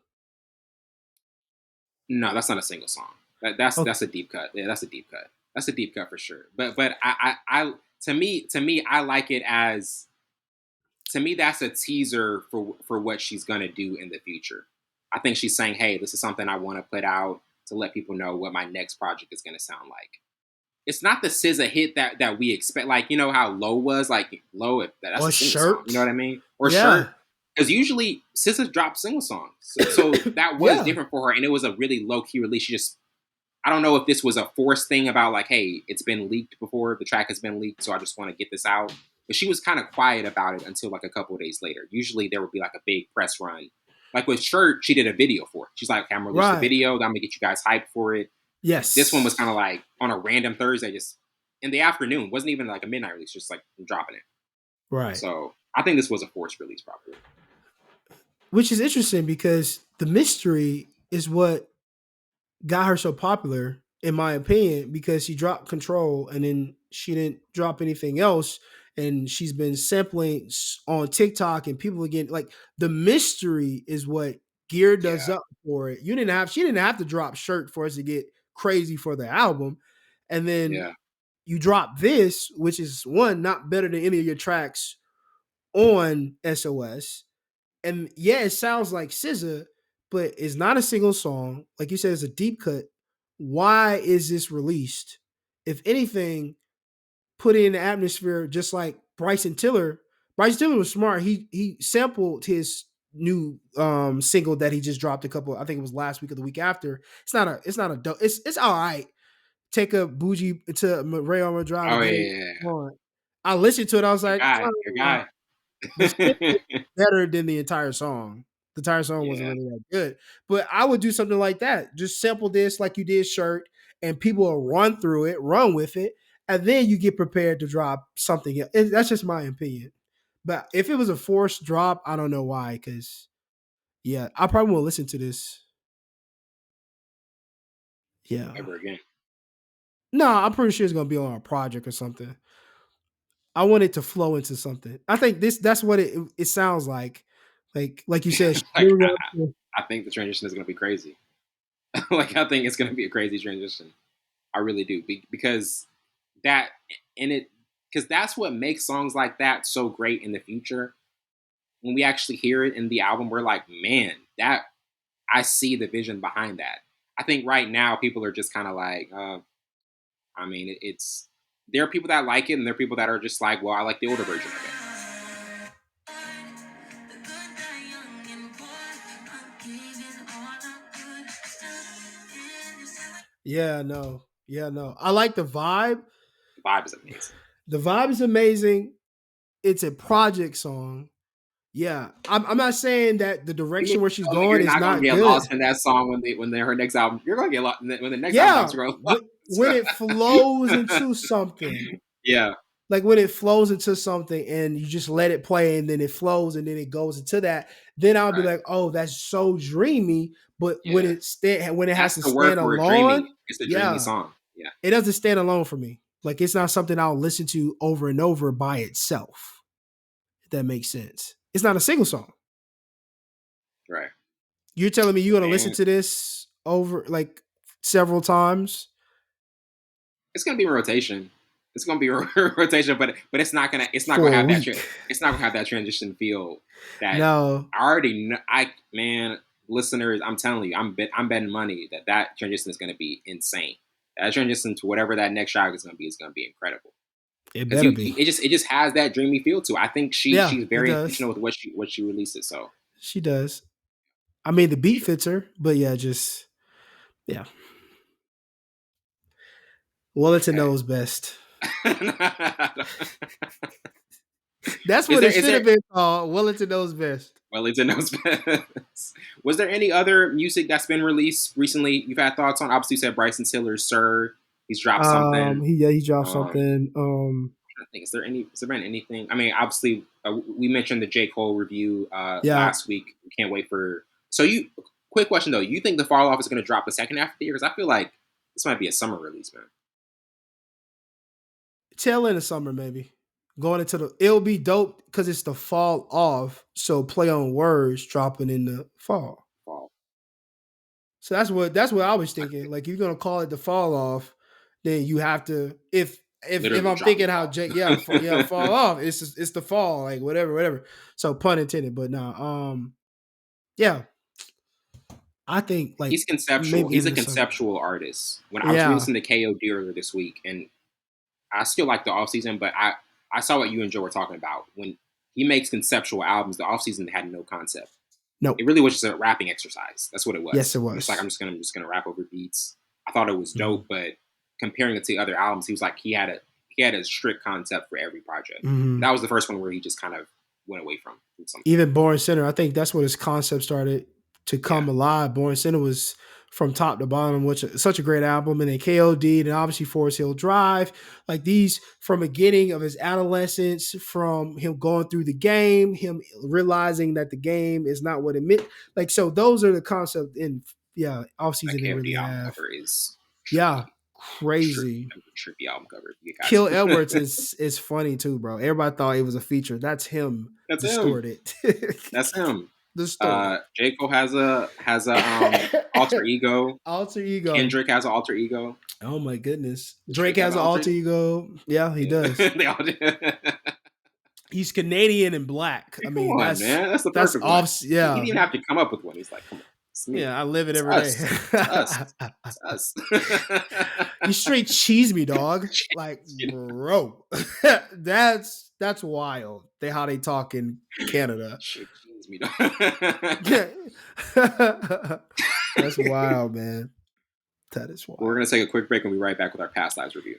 No, that's not a single song. That's Okay. that's a deep cut. Yeah, that's a deep cut. That's a deep cut for sure. But to me, I like it as, to me, that's a teaser for what she's gonna do in the future. I think she's saying, hey, this is something I want to put out to let people know what my next project is gonna sound like. It's not the SZA hit that we expect. Like, how Low was, like Low. That's Or a single song. You know shirt? what I mean? Or Yeah. Shirt, because usually SZA dropped single songs, so that was Yeah. different for her, and it was a really low key release. She just, I don't know if this was a forced thing about like, hey, it's been leaked before, the track has been leaked, so I just want to get this out. But she was kind of quiet about it until like a couple of days later. Usually there would be like a big press run. Like with Shirt, she did a video for it. She's like, okay, I'm gonna release the Right. video. I'm gonna get you guys hyped for it. This one was Yes. kind of like on a random Thursday, just in the afternoon. Wasn't even like a midnight release, just like dropping it. Right. So I think this was a forced release, probably. Which is interesting because the mystery is what got her so popular, in my opinion, because she dropped Control and then she didn't drop anything else. And she's been sampling on TikTok, and people again, like, the mystery is what geared us Yeah, up for it. She didn't have to drop Shirt for us to get crazy for the album. And then yeah, you drop this, which is one, not better than any of your tracks on SOS. And yeah, it sounds like SZA, but it's not a single song. Like you said, it's a deep cut. Why is this released? If anything, put it in the atmosphere, just like Bryson Tiller. Bryson Tiller was smart. He sampled his new single that he just dropped I think it was last week or the week after. It's not a dope. It's all right. Take a bougie to Ray on Drive oh and yeah, get it yeah, yeah. on. I listened to it. I was Your like, guy, your guy. the single was better than the entire song. The entire song wasn't Yeah, really that good. But I would do something like that. Just sample this like you did Shirt, and people will run through it, run with it, and then you get prepared to drop something else. That's just my opinion. But if it was a forced drop, I don't know why. Because yeah, I probably won't listen to this. Yeah. ever again. No, I'm pretty sure it's gonna be on a project or something. I want it to flow into something. I think that's what it sounds like. Like you said, she's Like moving up to- I think the transition is going to be crazy. Like I think it's going to be a crazy transition. I really do, because that and it because that's what makes songs like that so great in the future. When we actually hear it in the album, we're like, man, that I see the vision behind that. I think right now people are just kind of like, I mean, it's there are people that like it, and there are people that are just like, well, I like the older version of it. Yeah, no. Yeah, no. I like the vibe. The vibe is amazing. The vibe is amazing. It's a project song. Yeah, I'm not saying that the You mean direction where she's to tell me you're going is not gonna not get good. lost in that song when her next album? You're gonna get lost when the next album Yeah, drops. You're gonna when it flows into something, yeah, like when it flows into something and you just let it play and then it flows and then it goes into that, then I'll be right. like, oh, that's so dreamy. But when Yeah, when it has that's to the word stand for it. Dreamy. alone, It's a dreamy yeah, song. Yeah, it doesn't stand alone for me. Like it's not something I'll listen to over and over by itself. If that makes sense. It's not a single song. right. You're telling me you're gonna listen And to this over like several times it's gonna be a rotation. It's gonna be a rotation, but it's not for gonna a have week. it's not gonna have that transition feel that No, I already know. Man, listeners, I'm telling you, I'm betting money that transition is gonna be insane. That transition to whatever that next track is gonna be incredible. it Because better be. it just has that dreamy feel to it. I think Yeah, she's it very does. intentional with what she releases. So She does. I mean, the for beat sure. fits her, but yeah, just yeah. Wellington Okay. knows best. That's is what there it is should there have been called. Wellington knows best. Wellington knows best. Was there any other music that's been released recently you've had thoughts on? Obviously, you said Bryson Tiller's Sir. He's dropped something. He dropped Um, something. I think has there been anything? I mean, obviously, we mentioned the J Cole review Yeah, last week. We can't wait for. So you, quick question though, you think the Fall Off is going to drop the second half of the year? Because I feel like this might be a summer release, man. tail end of summer maybe. Going into it'll be dope because it's the fall off. So play on words dropping in the fall. Fall. So that's what I was I thinking. could Like you're gonna call it the fall off, then you have to if literally I'm drop in thinking the how fall. yeah fall off. It's the fall like whatever. So pun intended, but no yeah I think like He's conceptual. maybe He's end a of the summer. conceptual artist. When I was Yeah, re-listening to KOD earlier this week, and I still like the off season, but I saw what you and Joe were talking about. When he makes conceptual albums, the off season had no concept. It nope. really was just a rapping exercise. That's what it Yes, it was. He was like, was. I'm just gonna rap over beats. I thought it was Mhm. dope, but comparing it to other albums, he was like he had a strict concept for every project. Mhm. That was the first one where he just kind of went away from some things. Even Born Center, I think that's what his concept started to Yeah, come alive. Born Center was from top to bottom, which is such a great album. And then KOD and obviously Forest Hill Drive. Like these from the beginning of his adolescence, from him going through the game, him realizing that the game is not what it meant. Like, so those are the concepts in yeah, off that season didn't really KOD album have. cover is Yeah, trippy. crazy. Trippy album cover. You guys, Kill Edwards is funny too, bro. Everybody thought it was a feature. That's him that's him. distorted. That's him. Distorted. J Cole has a alter ego. Alter ego. Kendrick has an alter ego. Oh my goodness. Does Drake Drake have has an an alter alter ego? ego. Yeah, he Yeah, does. they all do. He's Canadian and black. I Come mean, on, man. That's the that's perfect one. off. He didn't Yeah, even have to come up with one. He's like, come on, it's me. yeah. I live it It's every day. us. It's us. It's us. You straight cheese me, dog. Like, bro, that's wild. How they talk in Canada. Shit, jeez, me dog. Yeah, that's wild, man. That is We're wild. gonna take a quick break and we'll be right back with our past lives review.